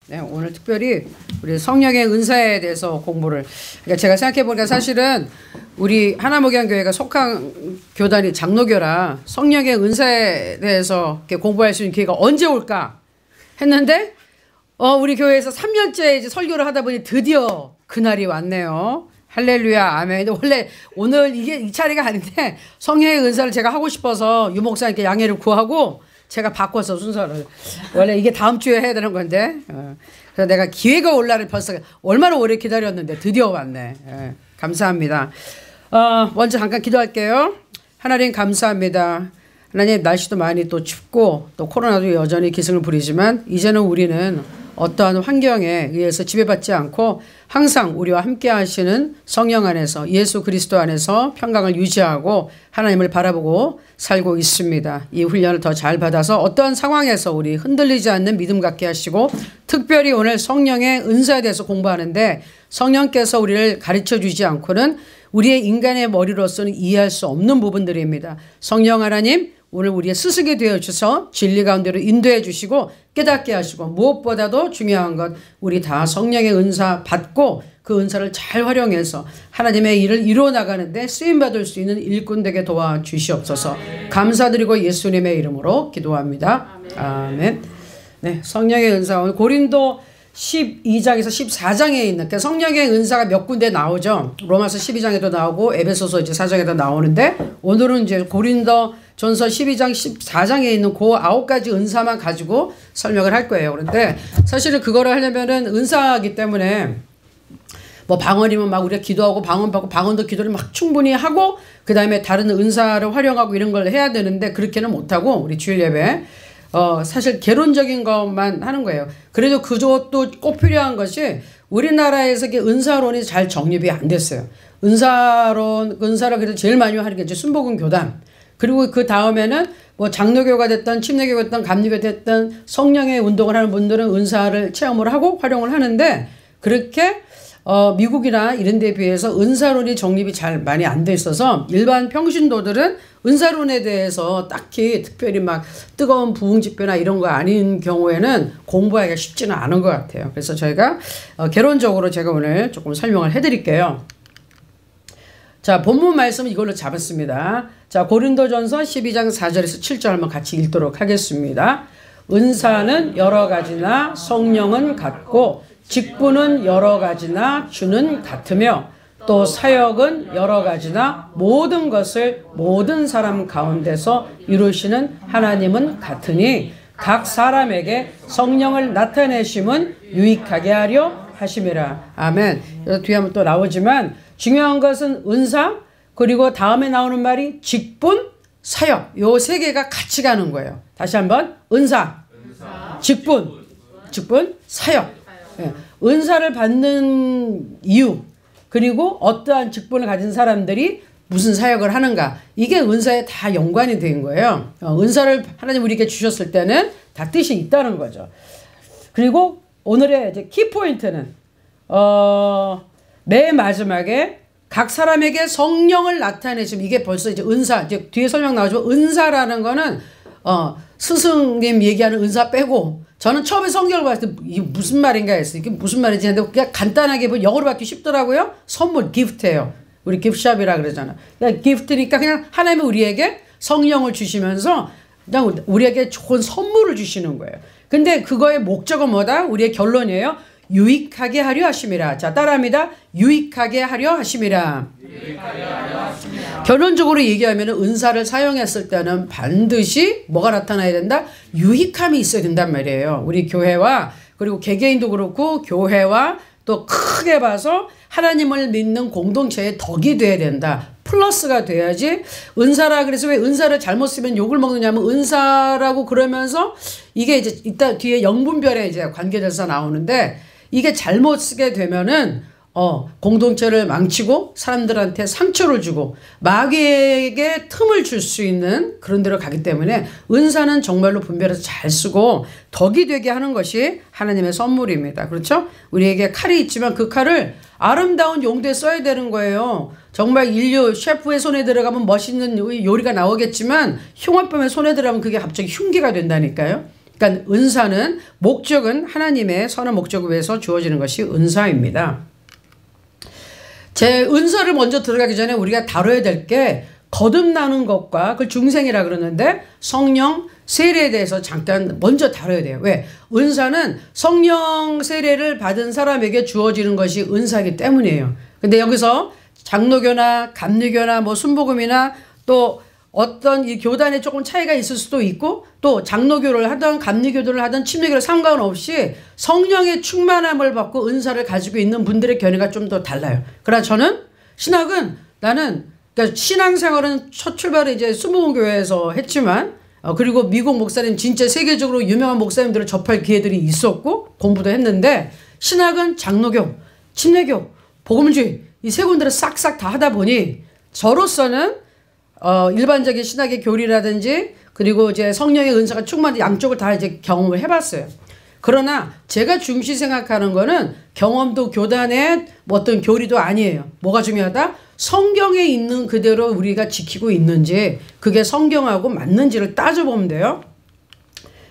네, 오늘 특별히 우리 성령의 은사에 대해서 공부를, 그러니까 제가 생각해 보니까 사실은 우리 하나목양교회가 속한 교단이 장로교라 성령의 은사에 대해서 이렇게 공부할 수 있는 기회가 언제 올까 했는데 우리 교회에서 3년째 이제 설교를 하다 보니 드디어 그날이 왔네요. 할렐루야, 아멘. 원래 오늘 이게 이 차례가 아닌데 성령의 은사를 제가 하고 싶어서 유 목사님께 양해를 구하고 제가 바꿔서 순서를, 원래 이게 다음 주에 해야 되는 건데 그래서 내가 기회가 올라를 벌써 얼마나 오래 기다렸는데 드디어 왔네. 감사합니다. 먼저 잠깐 기도할게요. 하나님 감사합니다. 하나님, 날씨도 많이 또 춥고 또 코로나도 여전히 기승을 부리지만 이제는 우리는 어떠한 환경에 의해서 지배받지 않고 항상 우리와 함께 하시는 성령 안에서, 예수 그리스도 안에서 평강을 유지하고 하나님을 바라보고 살고 있습니다. 이 훈련을 더 잘 받아서 어떠한 상황에서 우리 흔들리지 않는 믿음 갖게 하시고, 특별히 오늘 성령의 은사에 대해서 공부하는데 성령께서 우리를 가르쳐 주지 않고는 우리의 인간의 머리로서는 이해할 수 없는 부분들입니다. 성령 하나님, 오늘 우리의 스승이 되어주셔서 진리 가운데로 인도해 주시고 깨닫게 하시고, 무엇보다도 중요한 것, 우리 다 성령의 은사 받고 그 은사를 잘 활용해서 하나님의 일을 이루어 나가는데 쓰임받을 수 있는 일꾼 되게 도와주시옵소서. 감사드리고 예수님의 이름으로 기도합니다. 아멘. 네, 성령의 은사, 오늘 고린도 12장에서 14장에 있는, 그러니까 성령의 은사가 몇 군데 나오죠. 로마서 12장에도 나오고 에베소서 이제 4장에도 나오는데, 오늘은 이제 고린도 전서 12장 14장에 있는 그 9가지 은사만 가지고 설명을 할 거예요. 그런데 사실은 그거를 하려면은 은사이기 때문에 뭐 방언이면 막 우리가 기도하고 방언 받고 방언도 기도를 막 충분히 하고 그 다음에 다른 은사를 활용하고 이런 걸 해야 되는데 그렇게는 못하고 우리 주일 예배 사실 개론적인 것만 하는 거예요. 그래도 그것도 꼭 필요한 것이, 우리나라에서 은사론이 잘 정립이 안 됐어요. 은사를 그래도 제일 많이 하는 게 이제 순복음 교단. 그리고 그 다음에는 뭐 장로교가 됐든 침례교가 됐든 감리교가 됐든 성령의 운동을 하는 분들은 은사를 체험을 하고 활용을 하는데, 그렇게 미국이나 이런 데에 비해서 은사론이 정립이 잘 많이 안 돼 있어서 일반 평신도들은 은사론에 대해서 딱히 특별히 막 뜨거운 부흥집회나 이런 거 아닌 경우에는 공부하기가 쉽지는 않은 것 같아요. 그래서 저희가 개론적으로 제가 오늘 조금 설명을 해드릴게요. 자, 본문 말씀은 이걸로 잡았습니다. 자, 고린도전서 12장 4절에서 7절 한번 같이 읽도록 하겠습니다. 은사는 여러 가지나 성령은 같고 직분은 여러 가지나 주는 같으며 또 사역은 여러 가지나 모든 것을 모든 사람 가운데서 이루시는 하나님은 같으니 각 사람에게 성령을 나타내심은 유익하게 하려 하심이라. 아멘. 뒤에 한번 또 나오지만 중요한 것은 은사, 그리고 다음에 나오는 말이 직분, 사역, 요 세 개가 같이 가는 거예요. 다시 한번, 은사, 직분, 사역. 네. 은사를 받는 이유, 그리고 어떠한 직분을 가진 사람들이 무슨 사역을 하는가, 이게 은사에 다 연관이 된 거예요. 은사를 하나님 우리에게 주셨을 때는 다 뜻이 있다는 거죠. 그리고 오늘의 이제 키포인트는 맨 마지막에 각 사람에게 성령을 나타내시면, 이게 벌써 이제 은사, 이제 뒤에 설명 나오지만 은사라는 거는 스승님 얘기하는 은사 빼고, 저는 처음에 성경을 봤을 때 이게 무슨 말인가 했어요. 이게 무슨 말인지 했는데 그냥 간단하게 보면 영어로 받기 쉽더라고요. 선물, 기프트예요. 우리 기프트샵이라 그러잖아. 그러니까 기프트니까 그냥 하나님이 우리에게 성령을 주시면서 그냥 우리에게 좋은 선물을 주시는 거예요. 근데 그거의 목적은 뭐다? 우리의 결론이에요. 유익하게 하려 하심이라. 자, 따라합니다. 유익하게 하려 하심이라. 결론적으로 얘기하면 은사를 사용했을 때는 반드시 뭐가 나타나야 된다? 유익함이 있어야 된단 말이에요. 우리 교회와, 그리고 개개인도 그렇고 교회와 또 크게 봐서 하나님을 믿는 공동체의 덕이 돼야 된다. 플러스가 돼야지. 은사라 그래서 왜 은사를 잘못 쓰면 욕을 먹느냐면, 은사라고 그러면서 이게 이제 이따 뒤에 영분별에 이제 관계돼서 나오는데, 이게 잘못 쓰게 되면은 공동체를 망치고 사람들한테 상처를 주고 마귀에게 틈을 줄 수 있는 그런 데로 가기 때문에 은사는 정말로 분별해서 잘 쓰고 덕이 되게 하는 것이 하나님의 선물입니다. 그렇죠? 우리에게 칼이 있지만 그 칼을 아름다운 용도에 써야 되는 거예요. 정말 인류 셰프의 손에 들어가면 멋있는 요리가 나오겠지만 흉악범의 손에 들어가면 그게 갑자기 흉기가 된다니까요. 그러니까 은사는 목적은 하나님의 선한 목적을 위해서 주어지는 것이 은사입니다. 제 은사를 먼저 들어가기 전에 우리가 다뤄야 될 게 거듭나는 것과 그 중생이라 그러는데 성령 세례에 대해서 잠깐 먼저 다뤄야 돼요. 왜? 은사는 성령 세례를 받은 사람에게 주어지는 것이 은사이기 때문이에요. 근데 여기서 장로교나 감리교나 뭐 순복음이나 또 어떤 이 교단에 조금 차이가 있을 수도 있고 또 장로교를 하든 감리교도를 하든 침례교를 상관없이 성령의 충만함을 받고 은사를 가지고 있는 분들의 견해가 좀 더 달라요. 그러나 저는 신학은 나는 그러니까 신앙생활은 첫 출발을 이제 순복음교회에서 했지만 그리고 미국 목사님 진짜 세계적으로 유명한 목사님들을 접할 기회들이 있었고 공부도 했는데 신학은 장로교, 침례교, 복음주의 이 세 군데를 싹싹 다 하다 보니 저로서는 일반적인 신학의 교리라든지 그리고 이제 성령의 은사가 충만한 양쪽을 다 이제 경험을 해봤어요. 그러나 제가 중시 생각하는 거는 경험도 교단의 뭐 어떤 교리도 아니에요. 뭐가 중요하다? 성경에 있는 그대로 우리가 지키고 있는지 그게 성경하고 맞는지를 따져보면 돼요.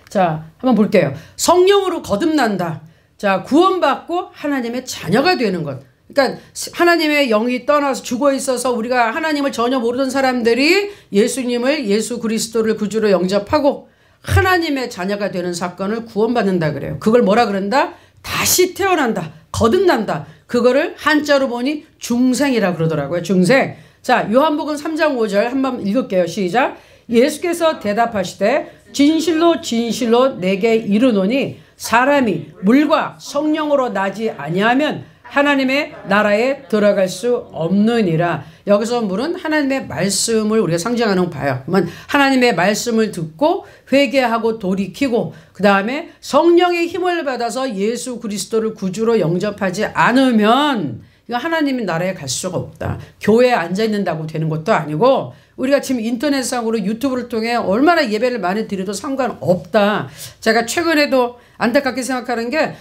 자, 한번 볼게요. 성령으로 거듭난다. 자, 구원받고 하나님의 자녀가 되는 것. 그러니까 하나님의 영이 떠나서 죽어 있어서 우리가 하나님을 전혀 모르던 사람들이 예수님을 예수 그리스도를 구주로 영접하고 하나님의 자녀가 되는 사건을 구원받는다 그래요. 그걸 뭐라 그런다? 다시 태어난다. 거듭난다. 그거를 한자로 보니 중생이라 그러더라고요. 중생. 자, 요한복음 3장 5절 한번 읽을게요. 시작. 예수께서 대답하시되 진실로 진실로 내게 이르노니 사람이 물과 성령으로 나지 아니하면 하나님의 나라에 들어갈 수 없느니라. 여기서 물은 하나님의 말씀을 우리가 상징하는 거 봐요. 그러면 하나님의 말씀을 듣고 회개하고 돌이키고 그 다음에 성령의 힘을 받아서 예수 그리스도를 구주로 영접하지 않으면 이거 하나님의 나라에 갈 수가 없다. 교회에 앉아있는다고 되는 것도 아니고 우리가 지금 인터넷상으로 유튜브를 통해 얼마나 예배를 많이 드려도 상관없다. 제가 최근에도 안타깝게 생각하는 게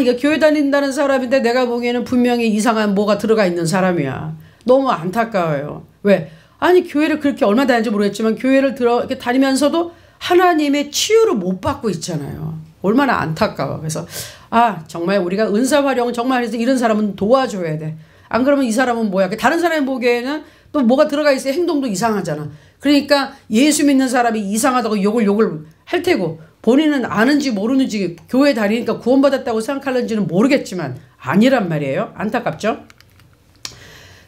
이거 교회 다닌다는 사람인데 내가 보기에는 분명히 이상한 뭐가 들어가 있는 사람이야. 너무 안타까워요. 왜? 아니 교회를 그렇게 얼마 다니는지 모르겠지만 교회를 이렇게 다니면서도 하나님의 치유를 못 받고 있잖아요. 얼마나 안타까워. 그래서 정말 우리가 은사 활용 정말 해서 이런 사람은 도와줘야 돼. 안 그러면 이 사람은 뭐야? 다른 사람이 보기에는 또 뭐가 들어가 있어야 행동도 이상하잖아. 그러니까 예수 믿는 사람이 이상하다고 욕을 할 테고 본인은 아는지 모르는지 교회 다니니까 구원받았다고 생각하는지는 모르겠지만 아니란 말이에요. 안타깝죠?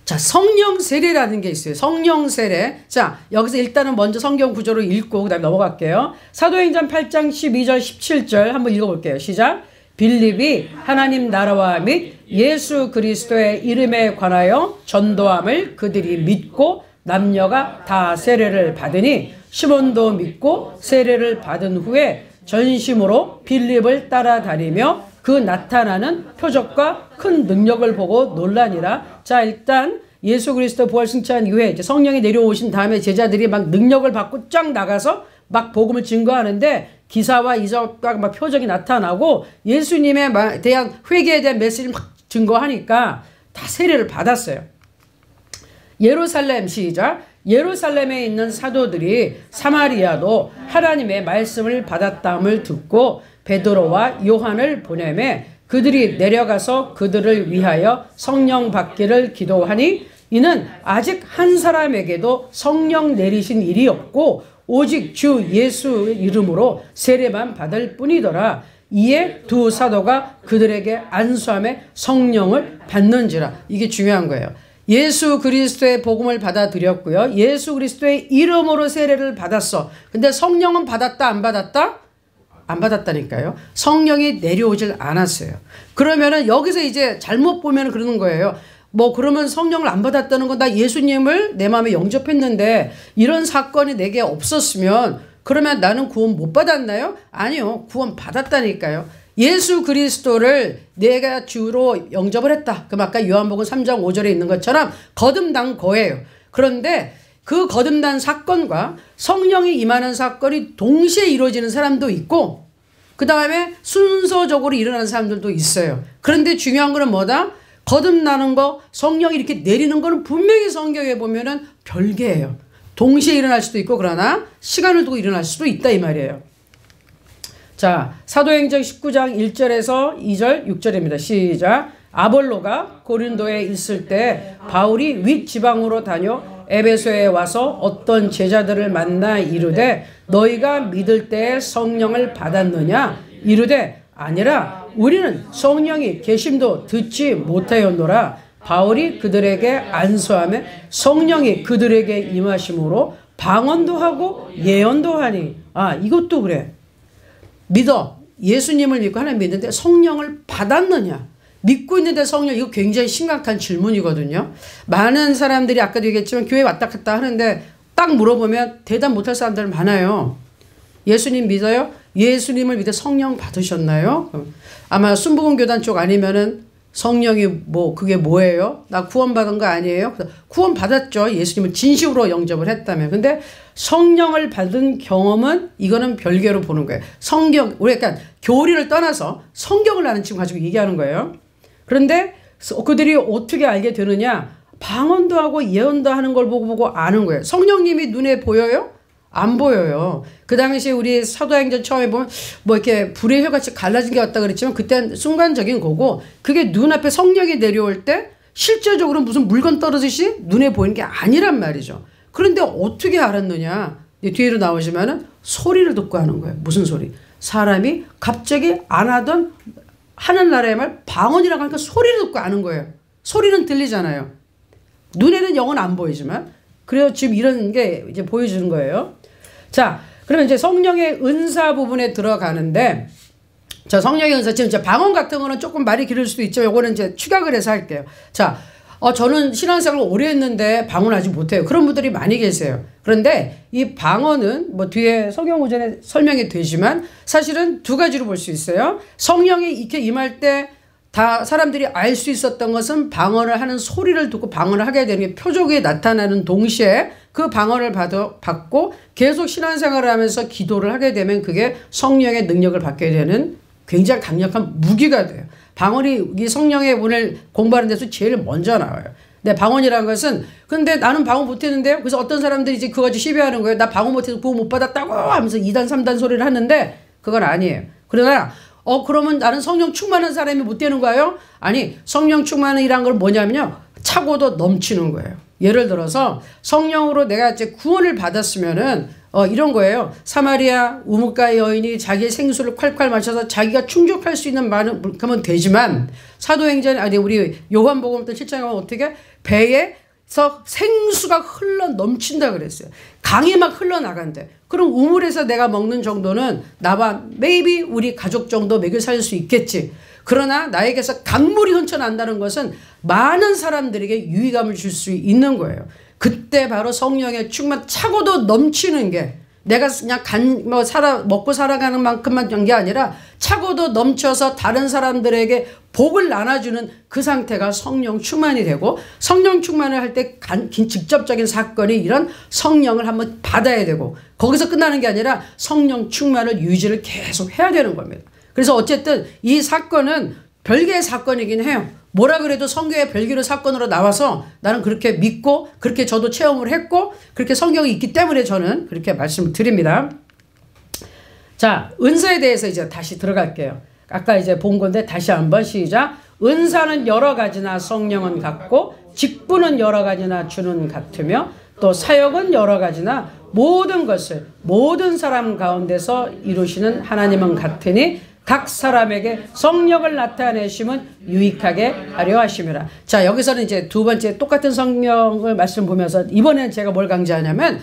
자, 성령 세례라는 게 있어요. 성령 세례. 자, 여기서 일단은 먼저 성경 구조를 읽고 그 다음에 넘어갈게요. 사도행전 8장 12절 17절 한번 읽어볼게요. 시작. 빌립이 하나님 나라와 및 예수 그리스도의 이름에 관하여 전도함을 그들이 믿고 남녀가 다 세례를 받으니 시몬도 믿고 세례를 받은 후에 전심으로 빌립을 따라다니며 그 나타나는 표적과 큰 능력을 보고 놀라니라. 자, 일단 예수 그리스도 부활 승천 이후에 이제 성령이 내려오신 다음에 제자들이 막 능력을 받고 쫙 나가서 막 복음을 증거하는데 기사와 이적과 막 표적이 나타나고 예수님에 대한 회개에 대한 메시지를 막 증거하니까 다 세례를 받았어요. 예루살렘 시작. 예루살렘에 있는 사도들이 사마리아도 하나님의 말씀을 받았다함을 듣고 베드로와 요한을 보내매 그들이 내려가서 그들을 위하여 성령 받기를 기도하니 이는 아직 한 사람에게도 성령 내리신 일이 없고 오직 주 예수 이름으로 세례만 받을 뿐이더라. 이에 두 사도가 그들에게 안수함에 성령을 받는지라. 이게 중요한 거예요. 예수 그리스도의 복음을 받아들였고요. 예수 그리스도의 이름으로 세례를 받았어. 근데 성령은 받았다 안 받았다? 안 받았다니까요. 성령이 내려오질 않았어요. 그러면은 여기서 이제 잘못 보면 그러는 거예요. 그러면 성령을 안 받았다는 건 나 예수님을 내 마음에 영접했는데 이런 사건이 내게 없었으면 그러면 나는 구원 못 받았나요? 아니요. 구원 받았다니까요. 예수 그리스도를 내가 주로 영접을 했다. 그럼 아까 요한복음 3장 5절에 있는 것처럼 거듭난 거예요. 그런데 그 거듭난 사건과 성령이 임하는 사건이 동시에 이루어지는 사람도 있고 그 다음에 순서적으로 일어나는 사람들도 있어요. 그런데 중요한 거는 뭐다? 거듭나는 거, 성령이 이렇게 내리는 거는 분명히 성경에 보면은 별개예요. 동시에 일어날 수도 있고 그러나 시간을 두고 일어날 수도 있다 이 말이에요. 자, 사도행전 19장 1절에서 2절, 6절입니다. 시작. 아볼로가 고린도에 있을 때 바울이 윗지방으로 다녀 에베소에 와서 어떤 제자들을 만나 이르되 너희가 믿을 때에 성령을 받았느냐? 이르되 아니라 우리는 성령이 계심도 듣지 못하였노라. 바울이 그들에게 안수하며 성령이 그들에게 임하심으로 방언도 하고 예언도 하니. 아, 이것도 그래. 믿어. 예수님을 믿고 하나님 믿는데 성령을 받았느냐? 믿고 있는데 성령, 이거 굉장히 심각한 질문이거든요. 많은 사람들이 아까도 얘기했지만 교회 왔다 갔다 하는데 딱 물어보면 대답 못할 사람들 많아요. 예수님 믿어요? 예수님을 믿어 성령 받으셨나요? 아마 순복음교단 쪽 아니면은 성령이 뭐 그게 뭐예요? 나 구원받은 거 아니에요? 구원받았죠. 예수님을 진심으로 영접을 했다면. 근데 성령을 받은 경험은 이거는 별개로 보는 거예요. 성경, 우리 약간 교리를 떠나서 성경을 아는 친구 가지고 얘기하는 거예요. 그런데 그들이 어떻게 알게 되느냐? 방언도 하고 예언도 하는 걸 보고 아는 거예요. 성령님이 눈에 보여요? 안 보여요. 그 당시에 우리 사도행전 처음에 보면 뭐 이렇게 불의 혀같이 갈라진 게 왔다 그랬지만 그때는 순간적인 거고 그게 눈앞에 성령이 내려올 때 실제적으로 무슨 물건 떨어지듯이 눈에 보이는 게 아니란 말이죠. 그런데 어떻게 알았느냐? 뒤로 나오시면은 소리를 듣고 하는 거예요. 무슨 소리? 사람이 갑자기 안 하던 하늘나라의 말 방언이라고 하니까 소리를 듣고 아는 거예요. 소리는 들리잖아요. 눈에는 영은 안 보이지만 그래서 지금 이런 게 이제 보여주는 거예요. 자, 그러면 이제 성령의 은사 부분에 들어가는데, 자, 성령의 은사, 지금 이제 방언 같은 거는 조금 말이 길을 수도 있죠. 요거는 이제 축약을 해서 할게요. 자, 저는 신앙생활을 오래 했는데 방언 아직 못해요. 그런 분들이 많이 계세요. 그런데 이 방언은 뭐 뒤에 성경 구절에 설명이 되지만 사실은 두 가지로 볼 수 있어요. 성령이 이렇게 임할 때 다 사람들이 알 수 있었던 것은 방언을 하는 소리를 듣고 방언을 하게 되는 게 표적이 나타나는 동시에 그 방언을 받고 계속 신앙생활을 하면서 기도를 하게 되면 그게 성령의 능력을 받게 되는 굉장히 강력한 무기가 돼요. 방언이 이 성령의 오늘 공부하는 데서 제일 먼저 나와요. 근데 방언이라는 것은 근데 나는 방언 못했는데요. 그래서 어떤 사람들이 이제 그거 가지고 시비하는 거예요. 나 방언 못해서 구원 못 받았다고 하면서 2단 3단 소리를 하는데 그건 아니에요. 그러나 그러면 나는 성령 충만한 사람이 못 되는 거예요? 아니, 성령 충만이란 걸 뭐냐면요. 차고도 넘치는 거예요. 예를 들어서 성령으로 내가 이제 구원을 받았으면은 이런 거예요. 사마리아 우뭇가의 여인이 자기의 생수를 콸콸 마셔서 자기가 충족할 수 있는 만큼은 되지만 사도행전 아니 우리 요한복음 때 7장에 보면 어떻게 배에서 생수가 흘러 넘친다 그랬어요. 강이 막 흘러나간대. 그럼 우물에서 내가 먹는 정도는 나와 maybe 우리 가족 정도 먹여 살 수 있겠지. 그러나 나에게서 강물이 흘러난다는 것은 많은 사람들에게 유의감을 줄 수 있는 거예요. 그때 바로 성령의 충만 차고도 넘치는 게 내가 그냥 먹고 살아가는 만큼만 한 게 아니라 차고도 넘쳐서 다른 사람들에게 복을 나눠주는 그 상태가 성령 충만이 되고 성령 충만을 할 때 직접적인 사건이 이런 성령을 한번 받아야 되고 거기서 끝나는 게 아니라 성령 충만을 유지를 계속 해야 되는 겁니다. 그래서 어쨌든 이 사건은 별개의 사건이긴 해요. 뭐라 그래도 성경의 별개의 사건으로 나와서 나는 그렇게 믿고 그렇게 저도 체험을 했고 그렇게 성경이 있기 때문에 저는 그렇게 말씀을 드립니다. 자, 은사에 대해서 이제 다시 들어갈게요. 아까 이제 본 건데 다시 한번 시작. 은사는 여러 가지나 성령은 같고 직분은 여러 가지나 주는 같으며 또 사역은 여러 가지나 모든 것을 모든 사람 가운데서 이루시는 하나님은 같으니 각 사람에게 성령을 나타내심은 유익하게 하려 하심이라. 자, 여기서는 이제 두 번째 똑같은 성령을 말씀 보면서 이번에는 제가 뭘 강조하냐면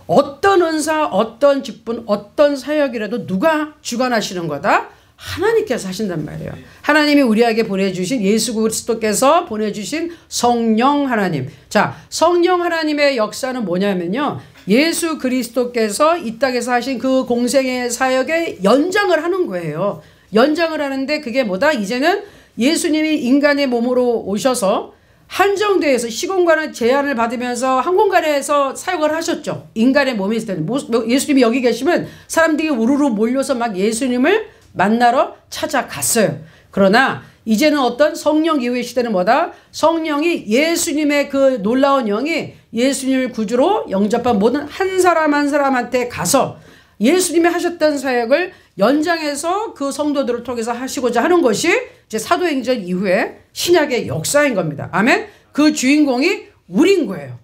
어떤 은사, 어떤 직분, 어떤 사역이라도 누가 주관하시는 거다? 하나님께서 하신단 말이에요. 하나님이 우리에게 보내주신 예수 그리스도께서 보내주신 성령 하나님. 자, 성령 하나님의 역사는 뭐냐면요. 예수 그리스도께서 이 땅에서 하신 그 공생의 사역에 연장을 하는 거예요. 연장을 하는데 그게 뭐다? 이제는 예수님이 인간의 몸으로 오셔서 한정대에서 시공간의 제한을 받으면서 한 공간에서 사역을 하셨죠. 인간의 몸이 있을 때는. 예수님이 여기 계시면 사람들이 우르르 몰려서 막 예수님을 만나러 찾아갔어요. 그러나 이제는 어떤 성령 이후의 시대는 뭐다? 성령이 예수님의 그 놀라운 영이 예수님을 구주로 영접한 모든 한 사람 한 사람한테 가서 예수님이 하셨던 사역을 연장해서 그 성도들을 통해서 하시고자 하는 것이 이제 사도행전 이후에 신약의 역사인 겁니다. 아멘. 그 주인공이 우린 거예요.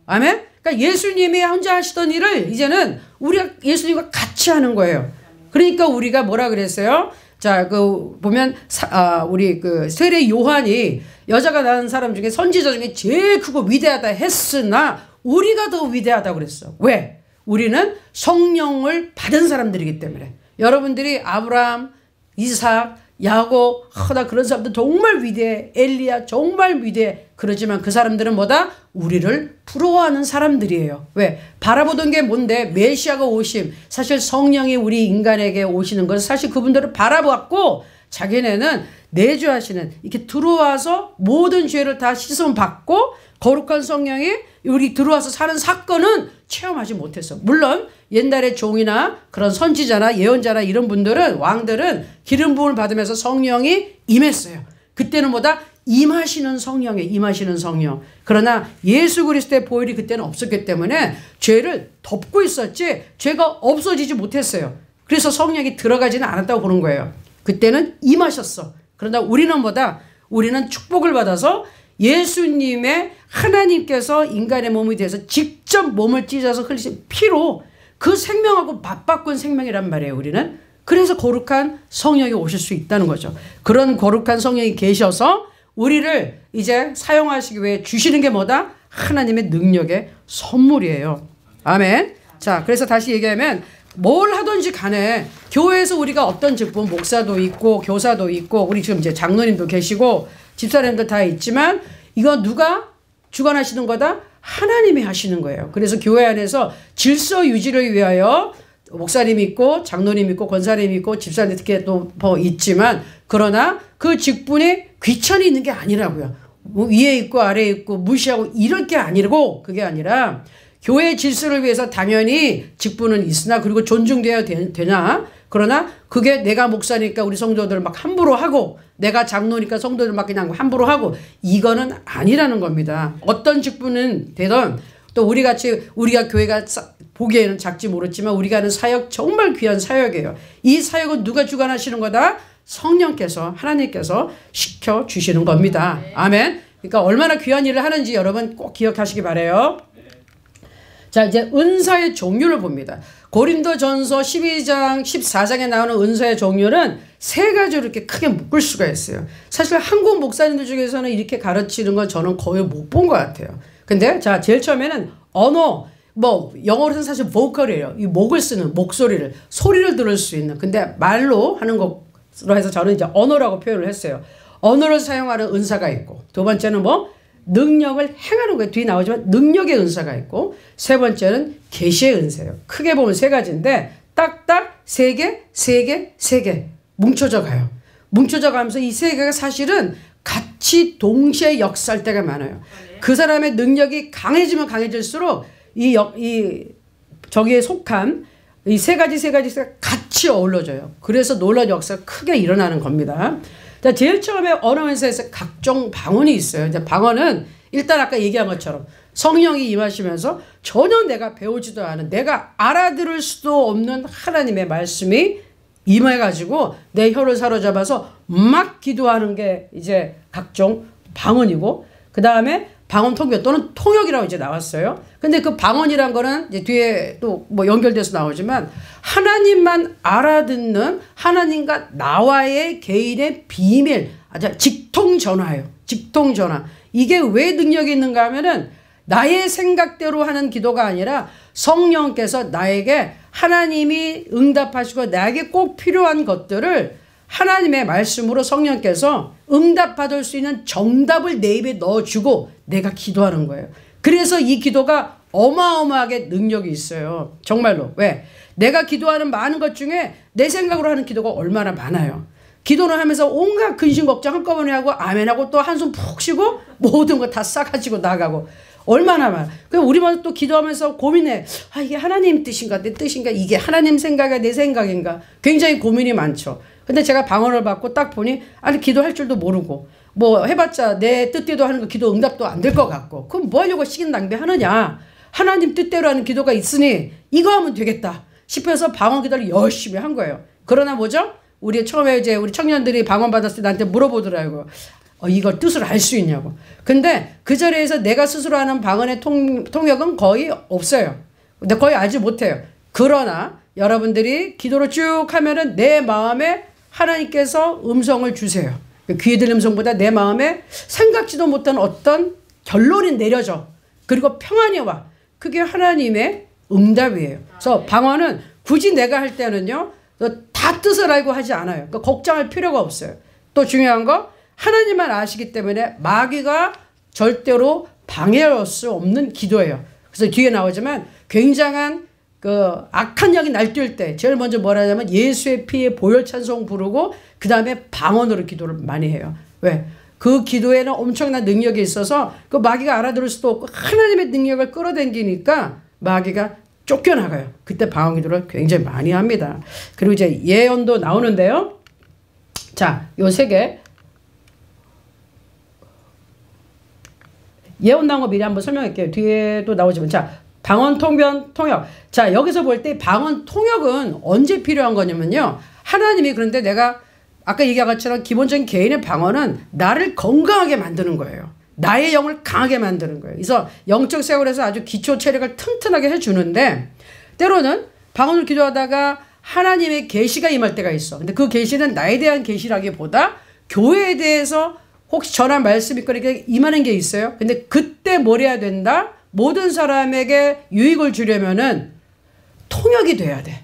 아멘. 그러니까 예수님이 혼자 하시던 일을 이제는 우리가 예수님과 같이 하는 거예요. 그러니까 우리가 뭐라 그랬어요? 자, 보면 우리 세례 요한이 여자가 낳은 사람 중에 선지자 중에 제일 크고 위대하다 했으나 우리가 더 위대하다고 그랬어. 왜? 우리는 성령을 받은 사람들이기 때문에. 여러분들이 아브라함, 이삭, 야곱, 나 그런 사람들 정말 위대해. 엘리야 정말 위대해. 그러지만 그 사람들은 뭐다? 우리를 부러워하는 사람들이에요. 왜? 바라보던 게 뭔데? 메시아가 오심. 사실 성령이 우리 인간에게 오시는 것은 사실 그분들을 바라보았고 자기네는 내주하시는 이렇게 들어와서 모든 죄를 다 씻음 받고 거룩한 성령이 우리 들어와서 사는 사건은 체험하지 못했어. 물론 옛날에 종이나 그런 선지자나 예언자나 이런 분들은 왕들은 기름 부음을 받으면서 성령이 임했어요. 그때는 뭐다? 임하시는 성령에 임하시는 성령. 그러나 예수 그리스도의 보혈이 그때는 없었기 때문에 죄를 덮고 있었지 죄가 없어지지 못했어요. 그래서 성령이 들어가지는 않았다고 보는 거예요. 그때는 임하셨어. 그러나 우리는 뭐다? 우리는 축복을 받아서 예수님의 하나님께서 인간의 몸이 돼서 직접 몸을 찢어서 흘리신 피로 그 생명하고 맞바꾼 생명이란 말이에요. 우리는. 그래서 거룩한 성령이 오실 수 있다는 거죠. 그런 거룩한 성령이 계셔서 우리를 이제 사용하시기 위해 주시는 게 뭐다? 하나님의 능력의 선물이에요. 아멘. 자, 그래서 다시 얘기하면 뭘 하든지 간에 교회에서 우리가 어떤 직분, 목사도 있고 교사도 있고 우리 지금 이제 장로님도 계시고 집사님들 다 있지만 이거 누가 주관하시는 거다? 하나님이 하시는 거예요. 그래서 교회 안에서 질서 유지를 위하여 목사님 있고 장로님 있고 권사님 있고 집사님 특히 또 있지만 그러나 그 직분이 귀천이 있는 게 아니라고요. 위에 있고 아래에 있고 무시하고 이럴 게 아니고 그게 아니라 교회 질서를 위해서 당연히 직분은 있으나 그리고 존중되어야 되나 그러나 그게 내가 목사니까 우리 성도들 막 함부로 하고 내가 장로니까 성도들 막 그냥 함부로 하고 이거는 아니라는 겁니다. 어떤 직분은 되든 또 우리가 교회가 보기에는 작지 모르지만 우리가 하는 사역 정말 귀한 사역이에요. 이 사역은 누가 주관하시는 거다? 성령께서 하나님께서 시켜주시는 겁니다. 아멘. 그러니까 얼마나 귀한 일을 하는지 여러분 꼭 기억하시기 바라요. 자, 이제 은사의 종류를 봅니다. 고린도전서 12장 14장에 나오는 은사의 종류는 세 가지로 이렇게 크게 묶을 수가 있어요. 사실 한국 목사님들 중에서는 이렇게 가르치는 건 저는 거의 못 본 것 같아요. 근데 자, 제일 처음에는 언어, 영어로는 사실 보컬이에요. 이 목을 쓰는 목소리를 소리를 들을 수 있는. 근데 말로 하는 것으로 해서 저는 이제 언어라고 표현을 했어요. 언어를 사용하는 은사가 있고 두 번째는 능력을 행하는 거예요. 뒤에 나오지만 능력의 은사가 있고 세 번째는 계시의 은사예요. 크게 보면 세 가지인데 딱딱 세 개 뭉쳐져 가요. 뭉쳐져 가면서 이 세 개가 사실은 같이 동시에 역사할 때가 많아요. 그 사람의 능력이 강해지면 강해질수록 저기에 속한 이 세 가지가 같이 어우러져요. 그래서 놀라운 역사가 크게 일어나는 겁니다. 자, 제일 처음에 언어 은사에서 각종 방언이 있어요. 이제 방언은 일단 아까 얘기한 것처럼 성령이 임하시면서 전혀 내가 배우지도 않은 내가 알아들을 수도 없는 하나님의 말씀이 임해가지고 내 혀를 사로잡아서 막 기도하는 게 이제 각종 방언이고 그 다음에 방언 통역 또는 통역이라고 이제 나왔어요. 근데 그 방언이란 거는 이제 뒤에 또 연결돼서 나오지만 하나님만 알아듣는 하나님과 나와의 개인의 비밀, 직통전화예요. 직통전화. 이게 왜 능력이 있는가 하면은 나의 생각대로 하는 기도가 아니라 성령께서 나에게 하나님이 응답하시고 나에게 꼭 필요한 것들을 하나님의 말씀으로 성령께서 응답받을 수 있는 정답을 내 입에 넣어주고 내가 기도하는 거예요. 그래서 이 기도가 어마어마하게 능력이 있어요. 정말로. 왜? 내가 기도하는 많은 것 중에 내 생각으로 하는 기도가 얼마나 많아요. 기도를 하면서 온갖 근심 걱정 한꺼번에 하고 아멘하고 또 한숨 푹 쉬고 모든 거 다 싸가지고 나가고 얼마나 많아. 그럼 우리만 또 기도하면서 고민해. 이게 하나님 뜻인가 내 뜻인가 이게 하나님 생각이야 내 생각인가 굉장히 고민이 많죠. 근데 제가 방언을 받고 딱 보니 기도할 줄도 모르고 해봤자 내 뜻대로 하는 거 기도 응답도 안 될 것 같고 그럼 뭐 하려고 시간 낭비하느냐. 하나님 뜻대로 하는 기도가 있으니 이거 하면 되겠다 싶어서 방언 기도를 열심히 한 거예요. 그러나 뭐죠? 우리 처음에 이제 우리 청년들이 방언 받았을 때 나한테 물어보더라고요. 이걸 뜻을 알 수 있냐고. 근데 그 자리에서 내가 스스로 하는 방언의 통역은 거의 없어요. 근데 거의 알지 못해요. 그러나 여러분들이 기도를 쭉 하면은 내 마음에 하나님께서 음성을 주세요. 귀에 들린 음성보다 내 마음에 생각지도 못한 어떤 결론이 내려져. 그리고 평안이 와. 그게 하나님의 응답이에요. 그래서 방언은 굳이 내가 할 때는요, 다 뜻을 알고 하지 않아요. 그러니까 걱정할 필요가 없어요. 또 중요한 거, 하나님만 아시기 때문에 마귀가 절대로 방해할 수 없는 기도예요. 그래서 뒤에 나오지만 굉장한 그 악한 영이 날뛸 때 제일 먼저 뭐라 하냐면 예수의 피에 보혈 찬송 부르고 그 다음에 방언으로 기도를 많이 해요. 왜? 그 기도에는 엄청난 능력이 있어서 그 마귀가 알아들을 수도 없고 하나님의 능력을 끌어당기니까 마귀가 쫓겨나가요. 그때 방언 기도를 굉장히 많이 합니다. 그리고 이제 예언도 나오는데요. 자, 요 세 개. 예언 나온 거 미리 한번 설명할게요. 뒤에도 나오지만. 자, 방언, 통변, 통역. 자, 여기서 볼 때 방언, 통역은 언제 필요한 거냐면요. 하나님이 그런데 내가 아까 얘기한 것처럼 기본적인 개인의 방언은 나를 건강하게 만드는 거예요. 나의 영을 강하게 만드는 거예요. 그래서 영적 생활에서 아주 기초 체력을 튼튼하게 해주는데 때로는 방언을 기도하다가 하나님의 계시가 임할 때가 있어. 근데 그 계시는 나에 대한 계시라기보다 교회에 대해서 혹시 전한 말씀이 있거나 임하는 게 있어요. 근데 그때 뭘 해야 된다? 모든 사람에게 유익을 주려면은 통역이 돼야 돼.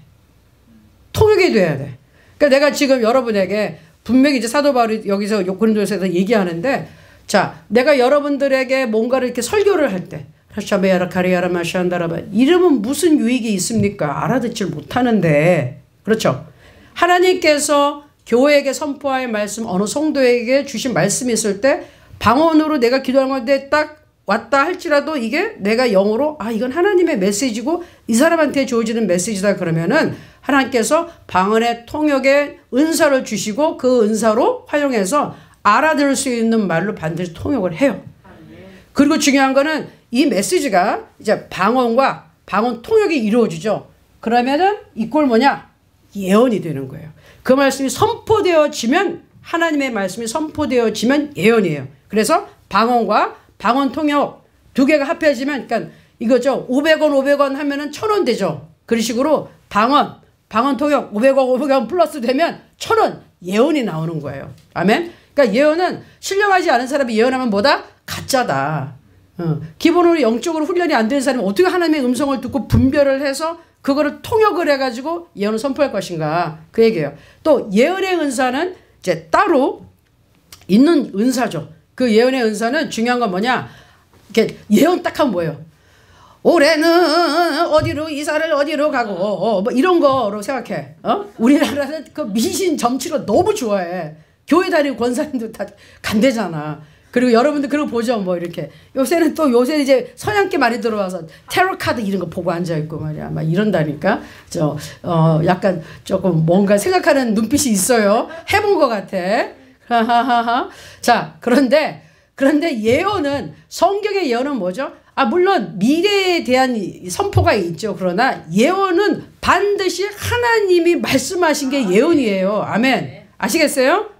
통역이 돼야 돼. 그러니까 내가 지금 여러분에게 분명히 이제 사도 바울이 여기서 고린도서에서 얘기하는데, 자, 내가 여러분들에게 뭔가를 이렇게 설교를 할 때, 샤베야라 카리야라 마시안다라바, 이름은 무슨 유익이 있습니까? 알아듣질 못하는데, 그렇죠? 하나님께서 교회에게 선포할 말씀, 어느 성도에게 주신 말씀이 있을 때 방언으로 내가 기도한 건데 딱 왔다 할지라도 이게 내가 영어로 이건 하나님의 메시지고 이 사람한테 주어지는 메시지다 그러면은 하나님께서 방언의 통역의 은사를 주시고 그 은사로 활용해서 알아들을 수 있는 말로 반드시 통역을 해요. 그리고 중요한 거는 이 메시지가 이제 방언과 방언 통역이 이루어지죠. 그러면은 이 꼴 뭐냐? 예언이 되는 거예요. 그 말씀이 선포되어지면 하나님의 말씀이 선포되어지면 예언이에요. 그래서 방언과 방언 통역 두 개가 합해지면 그러니까 이거죠. 500원 하면은 1,000원 되죠. 그런 식으로 방언 통역 500원 플러스 되면 1,000원 예언이 나오는 거예요. 아멘. 그러니까 예언은 신령하지 않은 사람이 예언하면 뭐다? 가짜다. 기본으로 영적으로 훈련이 안 되는 사람이 어떻게 하나님의 음성을 듣고 분별을 해서 그거를 통역을 해가지고 예언을 선포할 것인가 그 얘기예요. 또 예언의 은사는 이제 따로 있는 은사죠. 그 예언의 은사는 중요한 건 뭐냐? 이렇게 예언 딱 하면 뭐예요? 올해는 어디로 이사를 어디로 가고 뭐 이런 거로 생각해. 우리나라는 그 미신 점치를 너무 좋아해. 교회 다니는 권사님도 다 간대잖아. 그리고 여러분들 그런 거 보죠. 뭐 이렇게 요새 이제 서양계 많이 들어와서 테러 카드 이런 거 보고 앉아 있고 말이야. 막 이런다니까. 약간 조금 뭔가 생각하는 눈빛이 있어요. 해본 것 같아. 하하하하. 자, 그런데 예언은 성경의 예언은 뭐죠? 물론 미래에 대한 선포가 있죠. 그러나 예언은 반드시 하나님이 말씀하신 게 예언이에요. 아멘. 아시겠어요?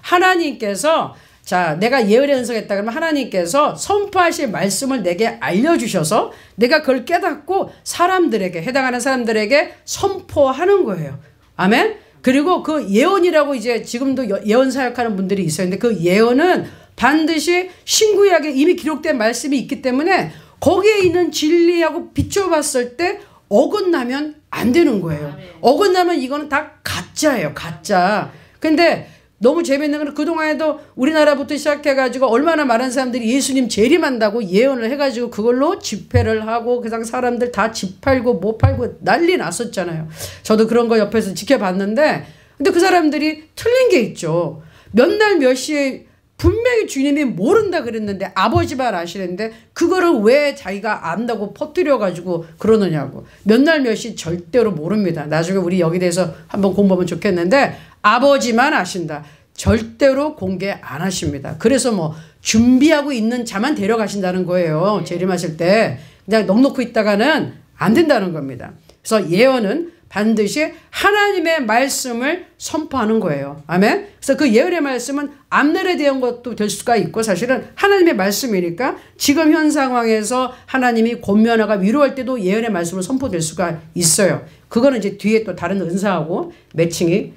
하나님께서 자, 내가 예언의 은사겠다 그러면 하나님께서 선포하실 말씀을 내게 알려주셔서 내가 그걸 깨닫고 사람들에게 해당하는 사람들에게 선포하는 거예요. 아멘. 그리고 그 예언이라고 이제 지금도 예언 사역하는 분들이 있어요. 근데 그 예언은 반드시 신구약에 이미 기록된 말씀이 있기 때문에 거기에 있는 진리하고 비춰봤을 때 어긋나면 안 되는 거예요. 어긋나면 이거는 다 가짜예요. 가짜. 근데 너무 재밌는 건 그동안에도 우리나라부터 시작해가지고 얼마나 많은 사람들이 예수님 재림한다고 예언을 해가지고 그걸로 집회를 하고 그냥 사람들 다 집 팔고 못 팔고 난리 났었잖아요. 저도 그런 거 옆에서 지켜봤는데 근데 그 사람들이 틀린 게 있죠. 몇 날 몇 시에 분명히 주님이 모른다 그랬는데 아버지만 아시는데 그거를 왜 자기가 안다고 퍼뜨려가지고 그러느냐고. 몇 날 몇 시 절대로 모릅니다. 나중에 우리 여기 대해서 한번 공부하면 좋겠는데 아버지만 아신다. 절대로 공개 안 하십니다. 그래서 뭐 준비하고 있는 자만 데려가신다는 거예요. 재림하실 때. 그냥 넋놓고 있다가는 안 된다는 겁니다. 그래서 예언은 반드시 하나님의 말씀을 선포하는 거예요. 아멘. 그래서 그 예언의 말씀은 앞날에 대한 것도 될 수가 있고 사실은 하나님의 말씀이니까 지금 현 상황에서 하나님이 권면하가 위로할 때도 예언의 말씀으로 선포될 수가 있어요. 그거는 이제 뒤에 또 다른 은사하고 매칭이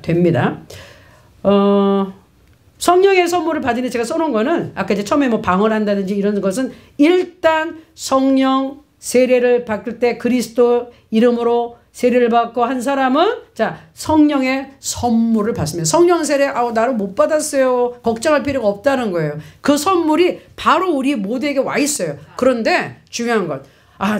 됩니다. 성령의 선물을 받으니 제가 써놓은 거는 아까 이제 처음에 뭐 방언한다든지 이런 것은 일단 성령 세례를 받을 때 그리스도 이름으로 세례를 받고 한 사람은 성령의 선물을 받습니다. 성령 세례 나는 못 받았어요. 걱정할 필요가 없다는 거예요. 그 선물이 바로 우리 모두에게 와 있어요. 그런데 중요한 건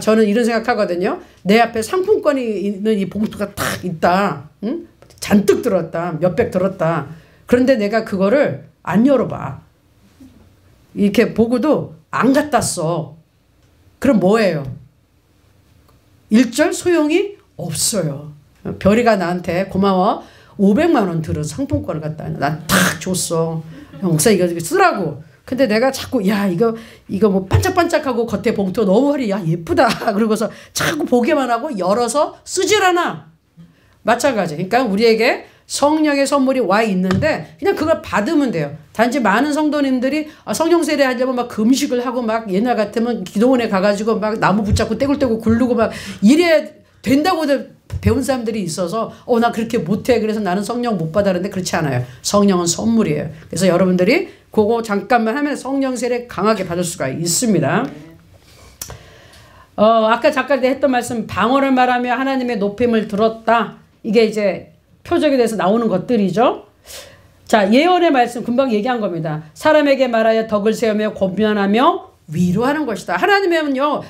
저는 이런 생각하거든요. 내 앞에 상품권이 있는 이 봉투가 딱 있다. 응? 잔뜩 들었다. 몇백 들었다. 그런데 내가 그거를 안 열어봐. 이렇게 보고도 안 갖다 써. 그럼 뭐예요? 일절 소용이 없어요. 별이가 나한테 고마워. 500만 원 들은 상품권을 갖다 난 탁 줬어. 목사 이거 쓰라고. 근데 내가 자꾸 이거 뭐 반짝반짝하고 겉에 봉투 너무 예쁘다. 그러고서 자꾸 보기만 하고 열어서 쓰질 않아. 마찬가지. 그러니까 우리에게 성령의 선물이 와 있는데 그냥 그걸 받으면 돼요. 단지 많은 성도님들이 성령 세례 하려면 막 금식을 하고 막 옛날 같으면 기도원에 가가지고 막 나무 붙잡고 떼굴떼굴 굴르고 막 이래야 된다고 배운 사람들이 있어서 나 그렇게 못해. 그래서 나는 성령 못 받았는데 그렇지 않아요. 성령은 선물이에요. 그래서 여러분들이 그거 잠깐만 하면 성령 세례 강하게 받을 수가 있습니다. 아까 잠깐 했던 말씀 방언을 말하며 하나님의 높임을 들었다. 이게 이제 표적에 대해서 나오는 것들이죠. 자, 예언의 말씀 금방 얘기한 겁니다. 사람에게 말하여 덕을 세우며 권면하며 위로하는 것이다. 하나님은요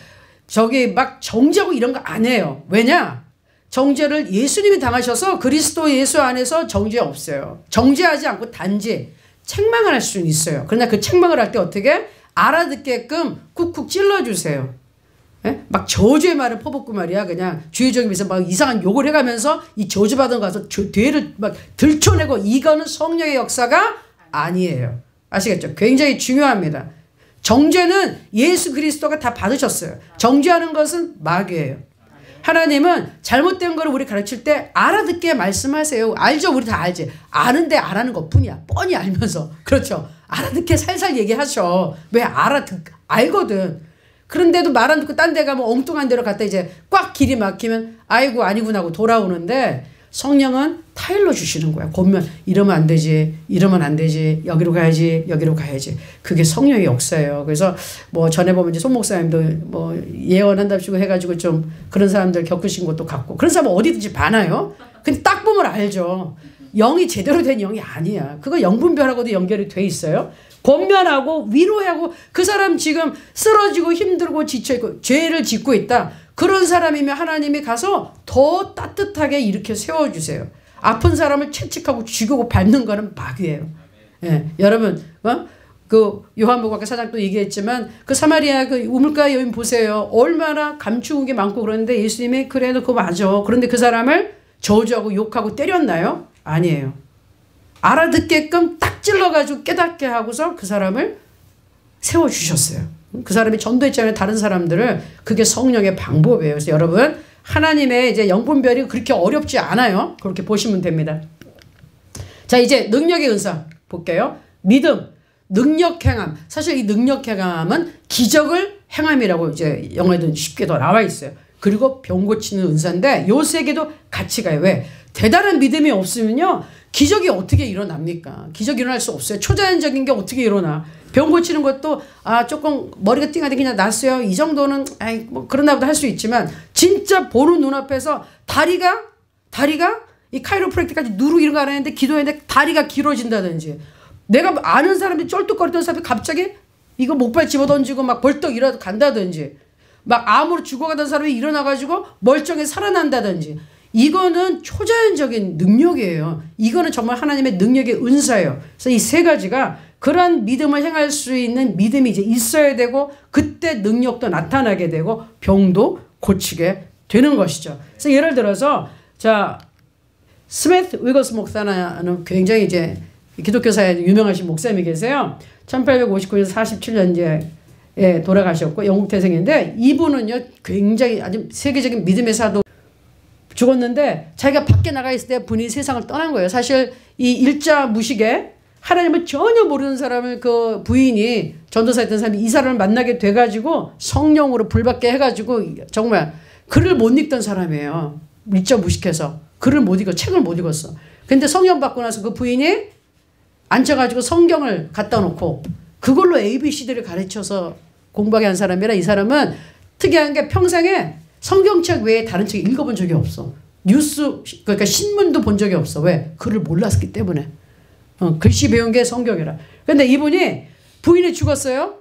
막 정죄하고 이런 거 안 해요. 왜냐? 정죄를 예수님이 당하셔서 그리스도 예수 안에서 정죄 없어요. 정죄하지 않고 단지 책망을 할 수는 있어요. 그러나 그 책망을 할 때 어떻게 알아듣게끔 쿡쿡 찔러주세요. 예? 막 저주의 말을 퍼붓고 말이야. 그냥 주의적인 면서 막 이상한 욕을 해가면서 이 저주받은 거 가서 죄를 막 들춰내고 이거는 성령의 역사가 아니에요. 아시겠죠? 굉장히 중요합니다. 정죄는 예수 그리스도가 다 받으셨어요. 정죄하는 것은 마귀예요. 하나님은 잘못된 거를 우리 가르칠 때 알아듣게 말씀하세요. 알죠? 우리 다 알지. 아는데 안 하는 것뿐이야. 뻔히 알면서. 그렇죠? 알아듣게 살살 얘기하셔. 왜 알거든. 그런데도 말 안 듣고 딴 데 가면 엉뚱한 데로 갔다 이제 꽉 길이 막히면 아이고 아니구나 하고 돌아오는데 성령은 타일러 주시는 거야. 권면 이러면 안 되지. 이러면 안 되지. 여기로 가야지. 여기로 가야지. 그게 성령의 역사예요. 그래서 뭐 전에 보면 이제 손 목사님도 뭐 예언한답시고 해가지고 좀 그런 사람들 겪으신 것도 같고 그런 사람은 어디든지 많아요. 근데 딱 보면 알죠. 영이 제대로 된 영이 아니야. 그거 영분별하고도 연결이 돼 있어요. 권면하고 위로하고 그 사람 지금 쓰러지고 힘들고 지쳐있고 죄를 짓고 있다. 그런 사람이면 하나님이 가서 더 따뜻하게 이렇게 세워주세요. 아픈 사람을 채찍하고 죽이고 밟는 거는 마귀예요. 예, 여러분 그 요한복음학교 사장도 얘기했지만 그 사마리아 그 우물가 여인 보세요. 얼마나 감추는 게 많고 그러는데 예수님이 그래도 그거 맞아. 그런데 그 사람을 저주하고 욕하고 때렸나요? 아니에요. 알아듣게끔 딱 찔러가지고 깨닫게 하고서 그 사람을 세워주셨어요. 그 사람이 전도했잖아요. 다른 사람들을. 그게 성령의 방법이에요. 그래서 여러분 하나님의 이제 영분별이 그렇게 어렵지 않아요. 그렇게 보시면 됩니다. 자, 이제 능력의 은사 볼게요. 믿음, 능력 행함. 사실 이 능력 행함은 기적을 행함이라고 이제 영어에도 쉽게 더 나와 있어요. 그리고 병 고치는 은사인데 요 세 개도 같이 가요. 왜? 대단한 믿음이 없으면요. 기적이 어떻게 일어납니까? 기적이 일어날 수 없어요. 초자연적인 게 어떻게 일어나? 병 고치는 것도 조금 머리가 띵하게 그냥 났어요. 이 정도는 뭐 그러나 보다 할 수 있지만 진짜 보는 눈앞에서 다리가 이 카이로프랙틱까지 누르고 이런 거 안 하는데 기도했는데 다리가 길어진다든지 내가 아는 사람들이 쩔뚝거리던 사람이 갑자기 이거 목발 집어던지고 막 벌떡 일어나서 간다든지 막 암으로 죽어가던 사람이 일어나가지고 멀쩡히 살아난다든지 이거는 초자연적인 능력이에요. 이거는 정말 하나님의 능력의 은사예요. 그래서 이 세 가지가 그런 믿음을 행할 수 있는 믿음이 이제 있어야 되고 그때 능력도 나타나게 되고 병도 고치게 되는 것이죠. 그래서 예를 들어서 자 스미스 위거스 목사는 굉장히 이제 기독교사에 유명하신 목사님이 계세요. 1859년 47년에 돌아가셨고 영국 태생인데 이분은요 굉장히 아주 세계적인 믿음의 사도 죽었는데 자기가 밖에 나가 있을 때 분이 세상을 떠난 거예요. 사실 이 일자 무식에 하나님을 전혀 모르는 사람을 그 부인이 전도사였던 사람이 이 사람을 만나게 돼가지고 성령으로 불받게 해가지고 정말 글을 못 읽던 사람이에요. 일자 무식해서 글을 못 읽어 책을 못 읽었어. 근데 성령 받고 나서 그 부인이 앉혀가지고 성경을 갖다 놓고 그걸로 ABC들을 가르쳐서 공부하게 한 사람이라 이 사람은 특이한 게 평생에 성경책 외에 다른 책 읽어본 적이 없어. 뉴스 그러니까 신문도 본 적이 없어. 왜? 글을 몰랐기 때문에. 글씨 배운 게 성경이라. 근데 이분이 부인이 죽었어요.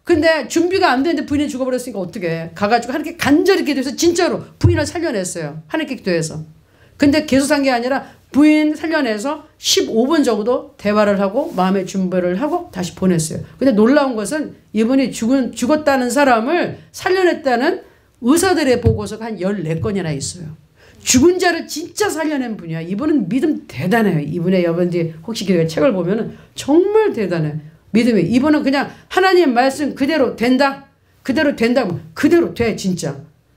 근데 준비가 안 됐는데 부인이 죽어버렸으니까 어떻게 가가지고 하나님께 간절히 기도해서 진짜로 부인을 살려냈어요. 하나님께 기도해서. 근데 계속 산 게 아니라 부인 살려내서 15분 정도 대화를 하고 마음의 준비를 하고 다시 보냈어요. 근데 놀라운 것은 이분이 죽었다는 사람을 살려냈다는 의사들의 보고서가 한 14건이나 있어요. 죽은 자를 진짜 살려낸 분이야. 이분은 믿음 대단해요. 이분의 여러분들이 혹시 그 책을 보면은 정말 대단해. 믿음이. 이분은 그냥 하나님 말씀 그대로 된다. 그대로 된다. 그대로 돼 진짜.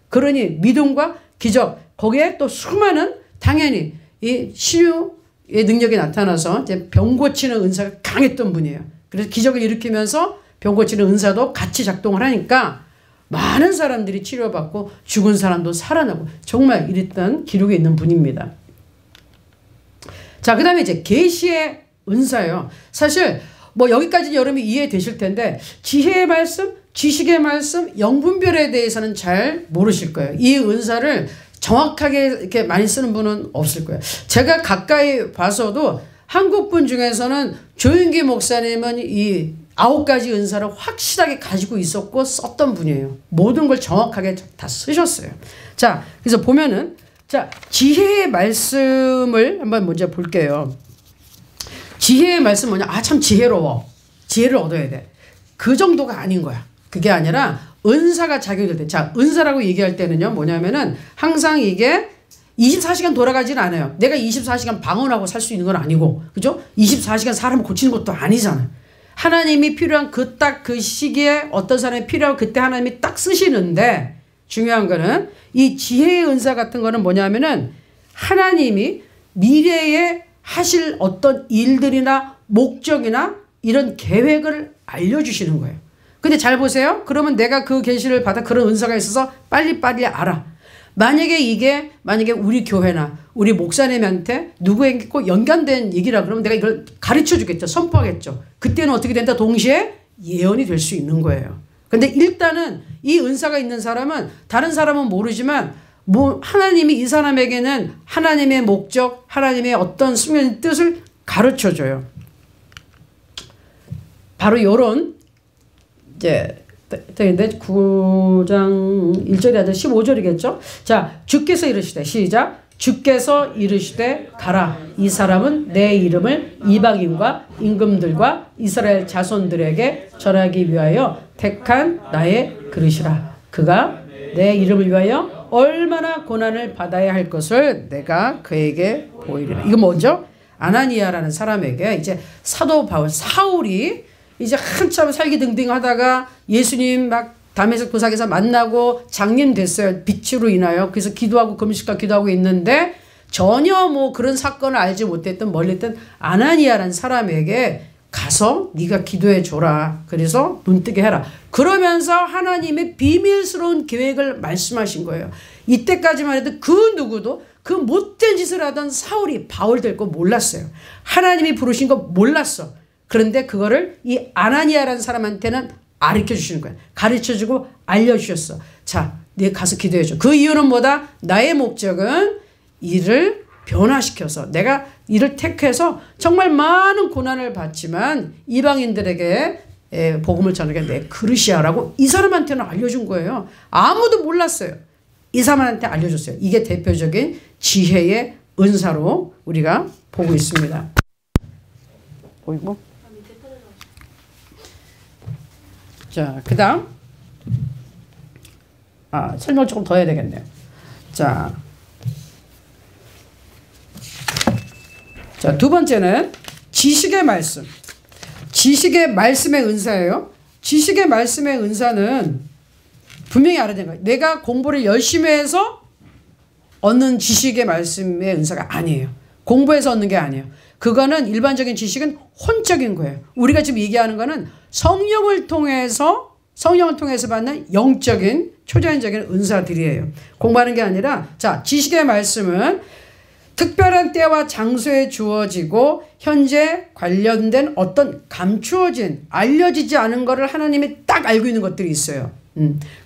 그러니 믿음과 기적 거기에 또 수많은 당연히 이 치유의 능력이 나타나서 이제 병 고치는 은사가 강했던 분이에요. 그래서 기적을 일으키면서 병 고치는 은사도 같이 작동을 하니까 많은 사람들이 치료받고 죽은 사람도 살아나고 정말 이랬던 기록에 있는 분입니다. 자, 그 다음에 이제 계시의 은사예요. 사실 뭐 여기까지는 여러분이 이해되실 텐데 지혜의 말씀, 지식의 말씀, 영분별에 대해서는 잘 모르실 거예요. 이 은사를 정확하게 이렇게 많이 쓰는 분은 없을 거예요. 제가 가까이 봐서도 한국 분 중에서는 조윤기 목사님은 이 9가지 은사를 확실하게 가지고 있었고 썼던 분이에요. 모든 걸 정확하게 다 쓰셨어요. 자, 그래서 보면은 자, 지혜의 말씀을 한번 먼저 볼게요. 지혜의 말씀 뭐냐? 아, 참 지혜로워. 지혜를 얻어야 돼. 그 정도가 아닌 거야. 그게 아니라 은사가 작용될 때. 자, 은사라고 얘기할 때는요. 뭐냐면은 항상 이게 24시간 돌아가지는 않아요. 내가 24시간 방언하고 살 수 있는 건 아니고. 그죠? 24시간 사람을 고치는 것도 아니잖아. 하나님이 필요한 그 시기에 어떤 사람이 필요하고 그때 하나님이 딱 쓰시는데 중요한 거는 이 지혜의 은사 같은 거는 뭐냐면은 하나님이 미래에 하실 어떤 일들이나 목적이나 이런 계획을 알려주시는 거예요. 근데 잘 보세요. 그러면 내가 그 계시를 받아 그런 은사가 있어서 빨리빨리 알아. 만약에 우리 교회나 우리 목사님한테 누구에게 꼭 연관된 얘기라 그러면 내가 이걸 가르쳐 주겠죠. 선포하겠죠. 그때는 어떻게 된다? 동시에 예언이 될 수 있는 거예요. 근데 일단은 이 은사가 있는 사람은 다른 사람은 모르지만 뭐 하나님이 이 사람에게는 하나님의 목적, 하나님의 어떤 숨겨진 뜻을 가르쳐 줘요. 바로 요런 이제 9장 1절이 아니라 15절이겠죠. 자, 주께서 이르시되 시작. 주께서 이르시되 가라. 이 사람은 내 이름을 이방인과 임금들과 이스라엘 자손들에게 전하기 위하여 택한 나의 그릇이라. 그가 내 이름을 위하여 얼마나 고난을 받아야 할 것을 내가 그에게 보이리라. 이거 먼저 아나니아라는 사람에게 이제 사도 바울 사울이 이제 한참 살기 등등 하다가 예수님 막 다메섹 도상에서 만나고 장님 됐어요. 빛으로 인하여. 그래서 기도하고 금식과 기도하고 있는데 전혀 뭐 그런 사건을 알지 못했던 멀리 있던 아나니아라는 사람에게 가서 네가 기도해 줘라. 그래서 눈뜨게 해라. 그러면서 하나님의 비밀스러운 계획을 말씀하신 거예요. 이때까지만 해도 그 누구도 그 못된 짓을 하던 사울이 바울 될 거 몰랐어요. 하나님이 부르신 거 몰랐어. 그런데 그거를 이 아나니아라는 사람한테는 가르쳐 주시는 거야. 가르쳐 주고 알려주셨어. 자, 네 가서 기도해 줘. 그 이유는 뭐다? 나의 목적은 이를 변화시켜서 내가 이를 택해서 정말 많은 고난을 받지만 이방인들에게 복음을 전하게 내 그릇이야라고 이 사람한테는 알려준 거예요. 아무도 몰랐어요. 이 사람한테 알려줬어요. 이게 대표적인 지혜의 은사로 우리가 보고 있습니다. 보이고? 자, 그 다음. 설명 조금 더 해야 되겠네요. 자, 두 번째는 지식의 말씀. 지식의 말씀의 은사예요. 지식의 말씀의 은사는 분명히 알아야 되는 거예요. 내가 공부를 열심히 해서 얻는 지식의 말씀의 은사가 아니에요. 공부해서 얻는 게 아니에요. 그거는 일반적인 지식은 혼적인 거예요. 우리가 지금 얘기하는 거는 성령을 통해서 받는 영적인 초자연적인 은사들이에요. 공부하는 게 아니라 자, 지식의 말씀은 특별한 때와 장소에 주어지고 현재 관련된 어떤 감추어진 알려지지 않은 거를 하나님이 딱 알고 있는 것들이 있어요.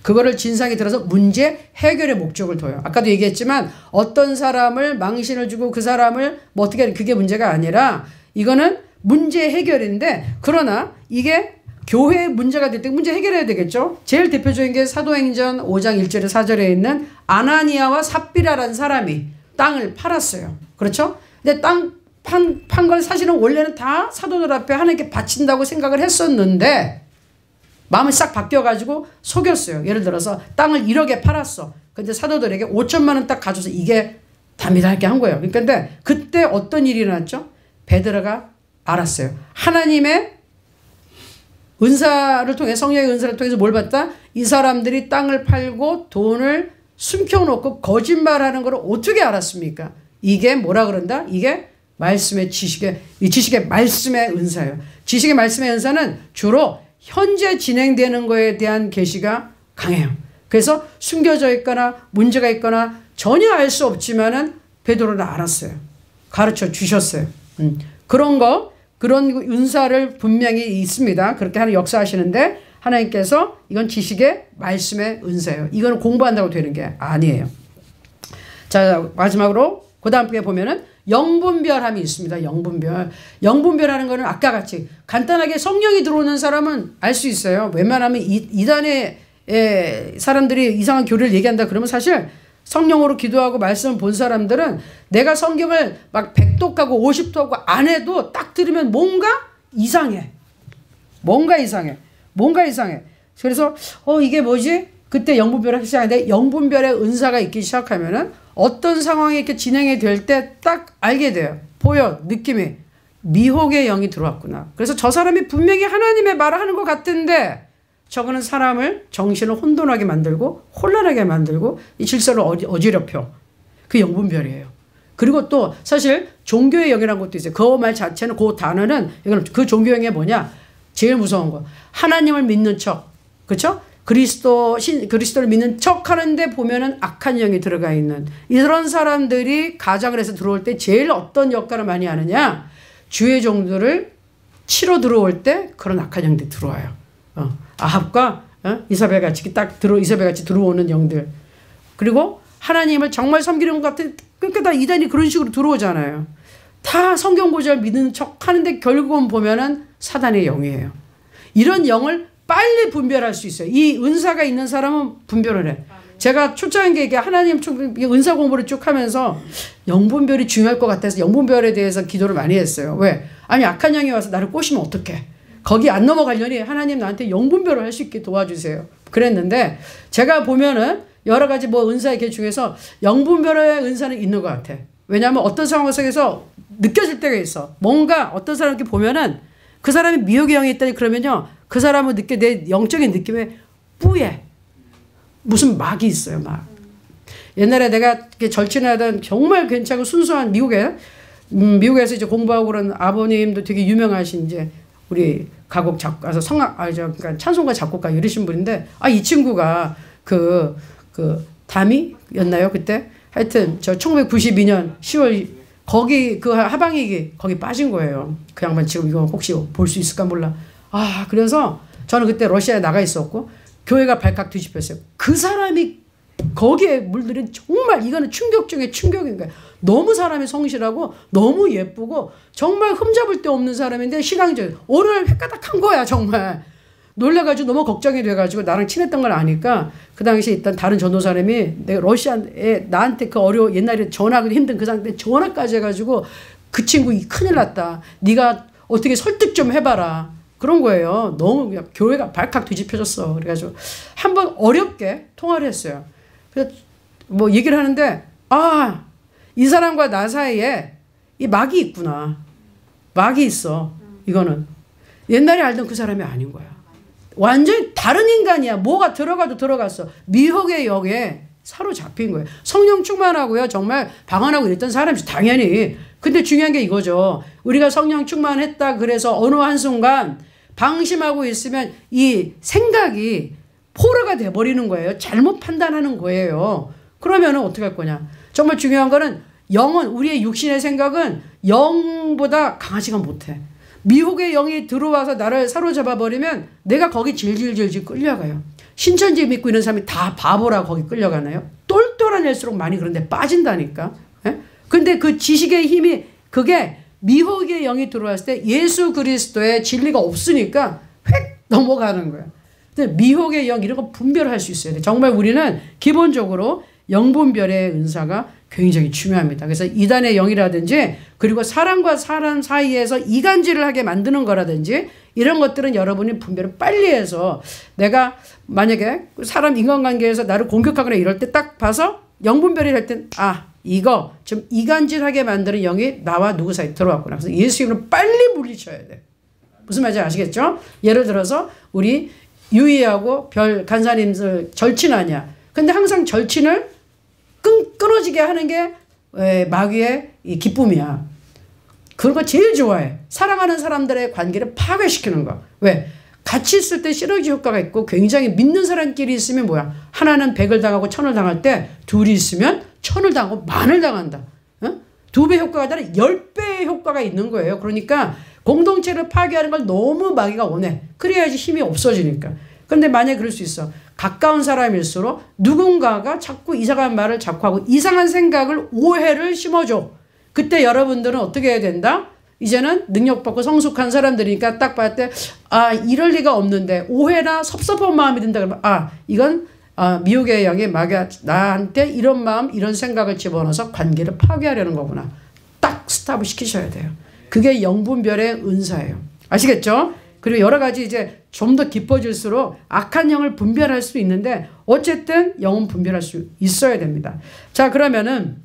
그거를 진상이 들어서 문제 해결의 목적을 둬요. 아까도 얘기했지만 어떤 사람을 망신을 주고 그 사람을 뭐 어떻게 하는 그게 문제가 아니라 이거는 문제 해결인데 그러나 이게 교회의 문제가 될 때 문제 해결해야 되겠죠. 제일 대표적인 게 사도행전 5장 1절에 4절에 있는 아나니아와 삽비라라는 사람이 땅을 팔았어요. 그렇죠? 근데 땅 판 걸 사실은 원래는 다 사도들 앞에 하나님께 바친다고 생각을 했었는데 마음이 싹 바뀌어가지고 속였어요. 예를 들어서 땅을 1억에 팔았어. 근데 사도들에게 5천만 원 딱 가져서 이게 답니다 이렇게 한 거예요. 그러니까 그때 어떤 일이 일어났죠? 베드로가 알았어요. 하나님의 은사를 통해 성령의 은사를 통해서 뭘 봤다? 이 사람들이 땅을 팔고 돈을 숨겨놓고 거짓말하는 걸 어떻게 알았습니까? 이게 뭐라 그런다? 이게 말씀의 지식의 말씀의 은사예요. 지식의 말씀의 은사는 주로 현재 진행되는 거에 대한 계시가 강해요. 그래서 숨겨져 있거나 문제가 있거나 전혀 알 수 없지만은 베드로는 알았어요. 가르쳐 주셨어요. 그런 은사를 분명히 있습니다. 그렇게 하는 역사하시는데 하나님께서 이건 지식의 말씀의 은사예요. 이건 공부한다고 되는 게 아니에요. 자, 마지막으로 그 다음에 보면은 영분별함이 있습니다. 영분별하는 거는 아까 같이 간단하게 성령이 들어오는 사람은 알 수 있어요. 웬만하면 이단의 사람들이 이상한 교리를 얘기한다 그러면 사실 성령으로 기도하고 말씀을 본 사람들은 내가 성경을 막 100독하고 50독하고 안 해도 딱 들으면 뭔가 이상해. 그래서 이게 뭐지? 그때 영분별을 하기 시작하는데 영분별의 은사가 있기 시작하면은 어떤 상황이 이렇게 진행이 될 때 딱 알게 돼요. 보여, 느낌이. 미혹의 영이 들어왔구나. 그래서 저 사람이 분명히 하나님의 말을 하는 것 같은데 저거는 사람을 정신을 혼돈하게 만들고 혼란하게 만들고 이 질서를 어지럽혀. 그 영분별이에요. 그리고 또 사실 종교의 영이라는 것도 있어요. 그 말 자체는 그 단어는 이건 그 종교의 영이 뭐냐? 제일 무서운 거. 하나님을 믿는 척. 그렇죠? 그리스도를 믿는 척 하는데 보면은 악한 영이 들어가 있는 이런 사람들이 가장을 해서 들어올 때 제일 어떤 역할을 많이 하느냐? 주의 종들을 치러 들어올 때 그런 악한 영들이 들어와요. 아합과 이사벨 같이 들어오는 영들. 그리고 하나님을 정말 섬기는 것 같은 그러니까 다 이단이 그런 식으로 들어오잖아요. 다 성경 구절 믿는 척 하는데 결국은 보면은 사단의 영이에요. 이런 영을 빨리 분별할 수 있어요. 이 은사가 있는 사람은 분별을 해. 제가 초창기에 이게 하나님 은사 공부를 쭉 하면서 영분별이 중요할 것 같아서 영분별에 대해서 기도를 많이 했어요. 왜? 아니 악한 영이 와서 나를 꼬시면 어떡해. 거기 안 넘어가려니 하나님 나한테 영분별을 할 수 있게 도와주세요. 그랬는데 제가 보면은 여러 가지 은사의 개 중에서 영분별의 은사는 있는 것 같아. 왜냐하면 어떤 상황 속에서 느껴질 때가 있어. 뭔가 어떤 사람 이렇게 보면은 그 사람이 미혹의 영이 있다니 그러면요. 그 사람은 내 영적인 느낌에 뿌예. 무슨 막이 있어요, 막. 옛날에 내가 절친하던 정말 괜찮고 순수한 미국에서 이제 공부하고 그런 아버님도 되게 유명하신 이제 우리 가곡 작가서 그러니까 찬송가 작곡가 이러신 분인데 이 친구가 그 담이였나요 그때? 하여튼 저 1992년 10월 거기 그 하방이기 거기 빠진 거예요. 그 양반 지금 이거 혹시 볼 수 있을까 몰라. 그래서 저는 그때 러시아에 나가 있었고 교회가 발칵 뒤집혔어요. 그 사람이 거기에 물들인 정말 이거는 충격 중에 충격인 거예요. 너무 사람이 성실하고 너무 예쁘고 정말 흠잡을 데 없는 사람인데 신앙적 오늘 획가닥한 거야 정말. 놀래가지고 너무 걱정이 돼가지고 나랑 친했던 걸 아니까 그 당시에 있던 다른 전도사님이 내가 러시아에 나한테 옛날에 전화하기도 힘든 그 상태 전화까지 해가지고 그 친구 큰일 났다. 네가 어떻게 설득 좀 해봐라. 그런 거예요. 너무 그냥 교회가 발칵 뒤집혀졌어. 그래가지고 한번 어렵게 통화를 했어요. 그래서 얘기를 하는데 이 사람과 나 사이에 이 막이 있구나. 막이 있어. 이거는 옛날에 알던 그 사람이 아닌 거야. 완전히 다른 인간이야. 뭐가 들어가도 들어갔어. 미혹의 영에 사로잡힌 거예요. 성령 충만하고요. 정말 방언하고 이랬던 사람이죠. 당연히. 근데 중요한 게 이거죠. 우리가 성령 충만했다 그래서 어느 한순간 방심하고 있으면 이 생각이 포로가 돼버리는 거예요. 잘못 판단하는 거예요. 그러면 어떻게 할 거냐. 정말 중요한 거는 영은, 우리의 육신의 생각은 영보다 강하지가 못해. 미혹의 영이 들어와서 나를 사로잡아 버리면 내가 거기 질질질질 끌려가요. 신천지 믿고 있는 사람이 다 바보라 거기 끌려가나요? 똘똘한 애일수록 많이 그런데 빠진다니까. 예? 근데 그 지식의 힘이, 그게 미혹의 영이 들어왔을 때 예수 그리스도의 진리가 없으니까 획 넘어가는 거야. 근데 미혹의 영 이런 거 분별할 수 있어야 돼. 정말 우리는 기본적으로 영분별의 은사가 굉장히 중요합니다. 그래서 이단의 영이라든지 그리고 사람과 사람 사이에서 이간질을 하게 만드는 거라든지 이런 것들은 여러분이 분별을 빨리 해서, 내가 만약에 사람 인간관계에서 나를 공격하거나 이럴 때 딱 봐서 영분별이 할 땐 이거 좀 이간질하게 만드는 영이 나와 누구 사이에 들어왔구나. 그래서 예수 이름으로 빨리 물리쳐야 돼. 무슨 말인지 아시겠죠? 예를 들어서 우리 유이하고 별 간사님들 절친하냐. 근데 항상 절친을 끊어지게 하는 게 마귀의 이 기쁨이야. 그런 거 제일 좋아해. 사랑하는 사람들의 관계를 파괴시키는 거. 왜? 같이 있을 때 시너지 효과가 있고, 굉장히 믿는 사람끼리 있으면 뭐야? 하나는 100을 당하고 1000을 당할 때 둘이 있으면 1000을 당하고 10,000을 당한다. 2배 효과가 아니라 10배의 효과가 있는 거예요. 그러니까 공동체를 파괴하는 걸 너무 마귀가 원해. 그래야지 힘이 없어지니까. 그런데 만약에 그럴 수 있어. 가까운 사람일수록 누군가가 자꾸 이상한 말을 자꾸 하고 이상한 생각을, 오해를 심어줘. 그때 여러분들은 어떻게 해야 된다? 이제는 능력받고 성숙한 사람들이니까 딱 봤을 때 이럴 리가 없는데 오해나 섭섭한 마음이 든다 그러면 이건 미혹의 영이 마귀가 나한테 이런 마음 이런 생각을 집어넣어서 관계를 파괴하려는 거구나. 딱 스탑을 시키셔야 돼요. 그게 영분별의 은사예요. 아시겠죠? 그리고 여러 가지 이제 좀 더 깊어질수록 악한 영을 분별할 수 있는데, 어쨌든 영은 분별할 수 있어야 됩니다. 자, 그러면은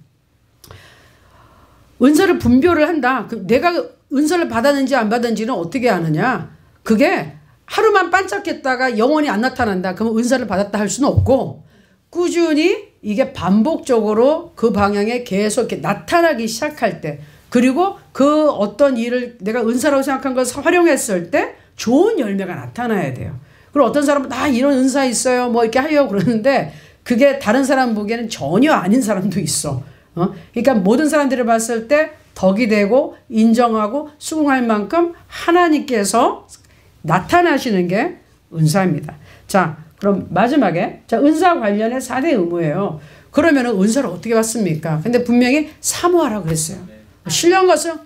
은사를 분별을 한다. 내가 은사를 받았는지 안 받았는지는 어떻게 아느냐. 그게 하루만 반짝했다가 영원히 안 나타난다. 그러면 은사를 받았다 할 수는 없고, 꾸준히 이게 반복적으로 그 방향에 계속 이렇게 나타나기 시작할 때, 그리고 그 어떤 일을 내가 은사라고 생각한 것을 활용했을 때 좋은 열매가 나타나야 돼요. 그리고 어떤 사람은 이런 은사 있어요 뭐 이렇게 하려고 그러는데, 그게 다른 사람 보기에는 전혀 아닌 사람도 있어. 그러니까 모든 사람들을 봤을 때 덕이 되고 인정하고 수긍할 만큼 하나님께서 나타나시는 게 은사입니다. 자, 그럼 마지막에 은사 관련해 4대 의무예요. 그러면 은사를 어떻게 받습니까? 근데 분명히 사모하라고 그랬어요. 신령한 것은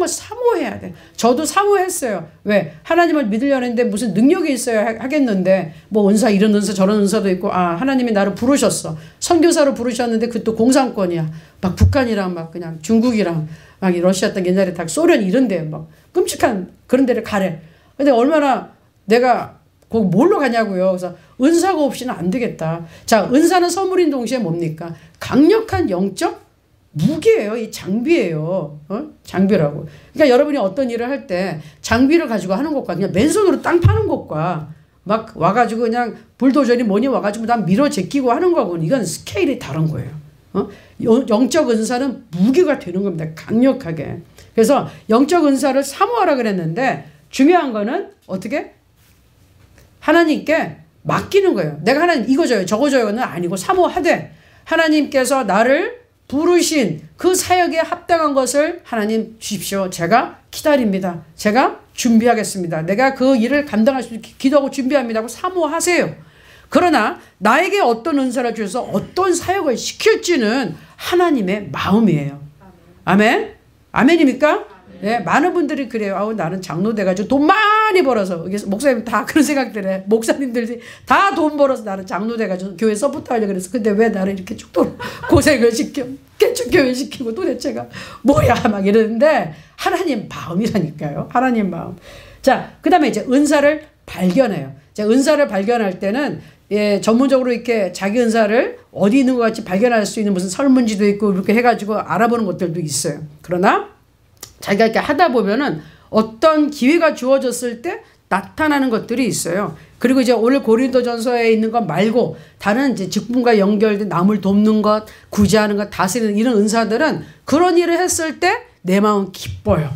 사모해야 돼. 저도 사모했어요. 왜? 하나님을 믿으려는데 무슨 능력이 있어야 하겠는데, 뭐 은사, 이런 은사 저런 은사도 있고, 하나님이 나를 부르셨어. 선교사로 부르셨는데 그것도 공산권이야. 막 북한이랑 막 그냥 중국이랑 막 러시아 땅 옛날에 다 소련 이런 데 막 끔찍한 그런 데를 가래. 근데 얼마나 내가 거기 뭘로 가냐고요. 그래서 은사가 없이는 안 되겠다. 자, 은사는 선물인 동시에 뭡니까? 강력한 영적 무기예요. 이 장비예요. 장비라고. 그러니까 여러분이 어떤 일을 할 때 장비를 가지고 하는 것과 그냥 맨손으로 땅 파는 것과 막 와가지고 그냥 불도저니 뭐니 와가지고 다 밀어 제끼고 하는 거하고는 이건 스케일이 다른 거예요. 영적 은사는 무기가 되는 겁니다. 강력하게. 그래서 영적 은사를 사모하라 그랬는데, 중요한 거는 어떻게? 하나님께 맡기는 거예요. 내가 하나님 이거 줘요 저거 줘요는 아니고 사모하되, 하나님께서 나를 부르신 그 사역에 합당한 것을 하나님 주십시오. 제가 기다립니다. 제가 준비하겠습니다. 내가 그 일을 감당할 수 있게 기도하고 준비합니다 하고 사모하세요. 그러나 나에게 어떤 은사를 주셔서 어떤 사역을 시킬지는 하나님의 마음이에요. 아멘? 아멘입니까? 네, 많은 분들이 그래요. 나는 장로 돼가지고 돈 많이 벌어서, 목사님 다 그런 생각들 해. 목사님들이 다 돈 벌어서 나는 장로 돼가지고 교회 서포트 하려고 그랬어. 근데 왜 나를 이렇게 죽도록 고생을 시켜, 개척교회 시키고 도대체가 뭐야 막 이러는데, 하나님 마음이라니까요. 하나님 마음. 자, 그 다음에 이제 은사를 발견해요. 자, 은사를 발견할 때는 전문적으로 이렇게 자기 은사를 어디 있는 것 같이 발견할 수 있는 무슨 설문지도 있고 이렇게 해가지고 알아보는 것들도 있어요. 그러나 자기가 이렇게 하다 보면은 어떤 기회가 주어졌을 때 나타나는 것들이 있어요. 그리고 이제 오늘 고린도전서에 있는 것 말고 다른 이제 직분과 연결된 남을 돕는 것, 구제하는 것, 다스리는 이런 은사들은 그런 일을 했을 때 내 마음 기뻐요.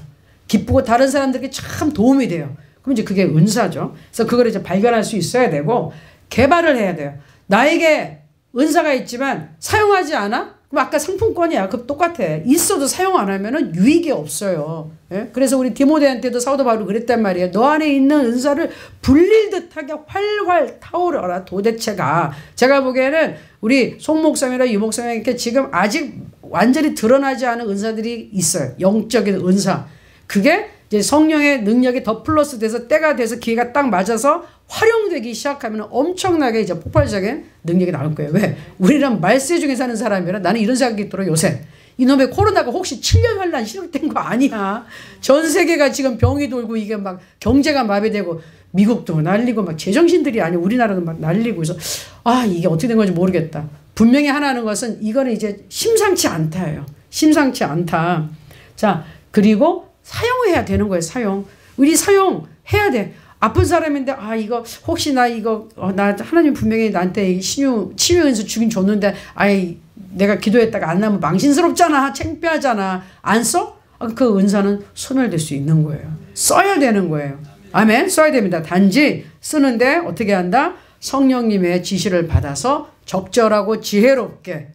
기쁘고 다른 사람들에게 참 도움이 돼요. 그럼 이제 그게 은사죠. 그래서 그걸 이제 발견할 수 있어야 되고 개발을 해야 돼요. 나에게 은사가 있지만 사용하지 않아? 그럼 아까 상품권이야. 그 똑같아. 있어도 사용 안 하면은 유익이 없어요. 예? 그래서 우리 디모데한테도 사도 바울이 그랬단 말이에요. 너 안에 있는 은사를 불릴 듯하게 활활 타오르라 도대체가. 제가 보기에는 우리 송 목사님이나 유 목사님께 지금 아직 완전히 드러나지 않은 은사들이 있어요. 영적인 은사. 그게 이제 성령의 능력이 더 플러스 돼서 때가 돼서 기회가 딱 맞아서 활용되기 시작하면 엄청나게 이제 폭발적인 능력이 나올 거예요. 왜? 우리는 말세 중에 사는 사람이라 나는 이런 생각이 들어 요새. 이놈의 코로나가 혹시 7년 환란 시작된 거 아니야? 전 세계가 지금 병이 돌고 이게 막 경제가 마비되고 미국도 난리고 막 제정신들이 아니고 우리나라도 막 난리고 그래서 아 이게 어떻게 된 건지 모르겠다. 분명히 하나 하는 것은 이거는 이제 심상치 않다예요. 심상치 않다. 자 그리고 사용해야 되는 거예요. 사용. 우리 사용해야 돼. 아픈 사람인데 아 이거 혹시 나 이거 나 하나님 분명히 나한테 치유 은수 주긴 줬는데 아이 내가 기도했다가 안 나면 망신스럽잖아. 창피하잖아. 안 써? 그 은사는 소멸될 수 있는 거예요. 써야 되는 거예요. 아멘. 써야 됩니다. 단지 쓰는데 어떻게 한다? 성령님의 지시를 받아서 적절하고 지혜롭게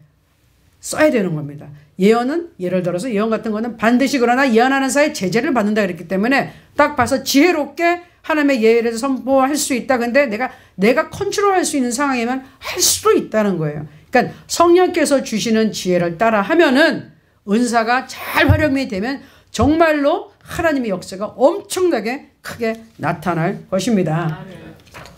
써야 되는 겁니다. 예언은 예를 들어서 예언 같은 거는 반드시 그러나 예언하는 사이에 제재를 받는다 그랬기 때문에 딱 봐서 지혜롭게 하나님의 예를 선포할 수 있다. 근데 내가 컨트롤할 수 있는 상황이면 할 수도 있다는 거예요. 그러니까 성령께서 주시는 지혜를 따라 하면은 은사가 잘 활용이 되면 정말로 하나님의 역사가 엄청나게 크게 나타날 것입니다.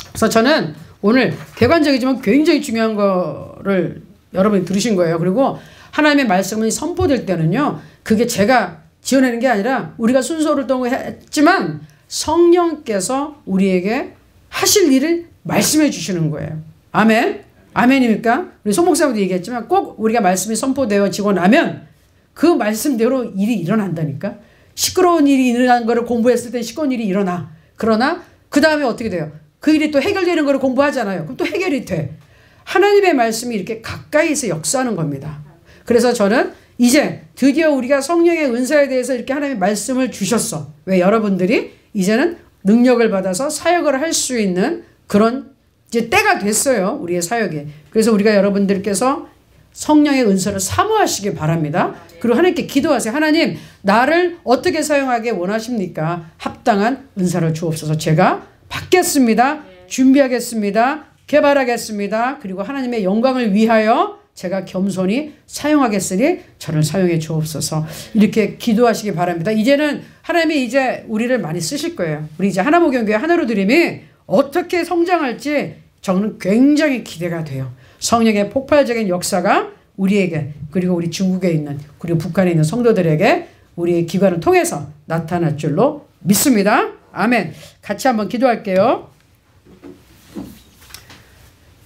그래서 저는 오늘 개관적이지만 굉장히 중요한 거를 여러분이 들으신 거예요. 그리고 하나님의 말씀이 선포될 때는요. 그게 제가 지어내는 게 아니라 우리가 순서를 했지만 성령께서 우리에게 하실 일을 말씀해 주시는 거예요. 아멘. 아멘입니까? 우리 송 목사님도 얘기했지만 꼭 우리가 말씀이 선포되어지고 나면 그 말씀대로 일이 일어난다니까. 시끄러운 일이 일어난 거를 공부했을 때 시끄러운 일이 일어나. 그러나 그 다음에 어떻게 돼요? 그 일이 또 해결되는 거를 공부하잖아요. 그럼 또 해결이 돼. 하나님의 말씀이 이렇게 가까이서 역사하는 겁니다. 그래서 저는 이제 드디어 우리가 성령의 은사에 대해서 이렇게 하나님의 말씀을 주셨어. 왜? 여러분들이 이제는 능력을 받아서 사역을 할 수 있는 그런 이제 때가 됐어요. 우리의 사역에. 그래서 우리가 여러분들께서 성령의 은사를 사모하시기 바랍니다. 그리고 하나님께 기도하세요. 하나님, 나를 어떻게 사용하게 원하십니까? 합당한 은사를 주옵소서. 제가 받겠습니다. 준비하겠습니다. 개발하겠습니다. 그리고 하나님의 영광을 위하여 제가 겸손히 사용하겠으니 저를 사용해 주옵소서. 이렇게 기도하시기 바랍니다. 이제는 하나님이 이제 우리를 많이 쓰실 거예요. 우리 이제 하나목영교회 하나로 드림이 어떻게 성장할지 저는 굉장히 기대가 돼요. 성령의 폭발적인 역사가 우리에게 그리고 우리 중국에 있는 그리고 북한에 있는 성도들에게 우리의 기관을 통해서 나타날 줄로 믿습니다. 아멘. 같이 한번 기도할게요.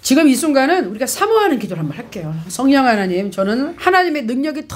지금 이 순간은 우리가 사모하는 기도를 한번 할게요. 성령 하나님, 저는 하나님의 능력이 더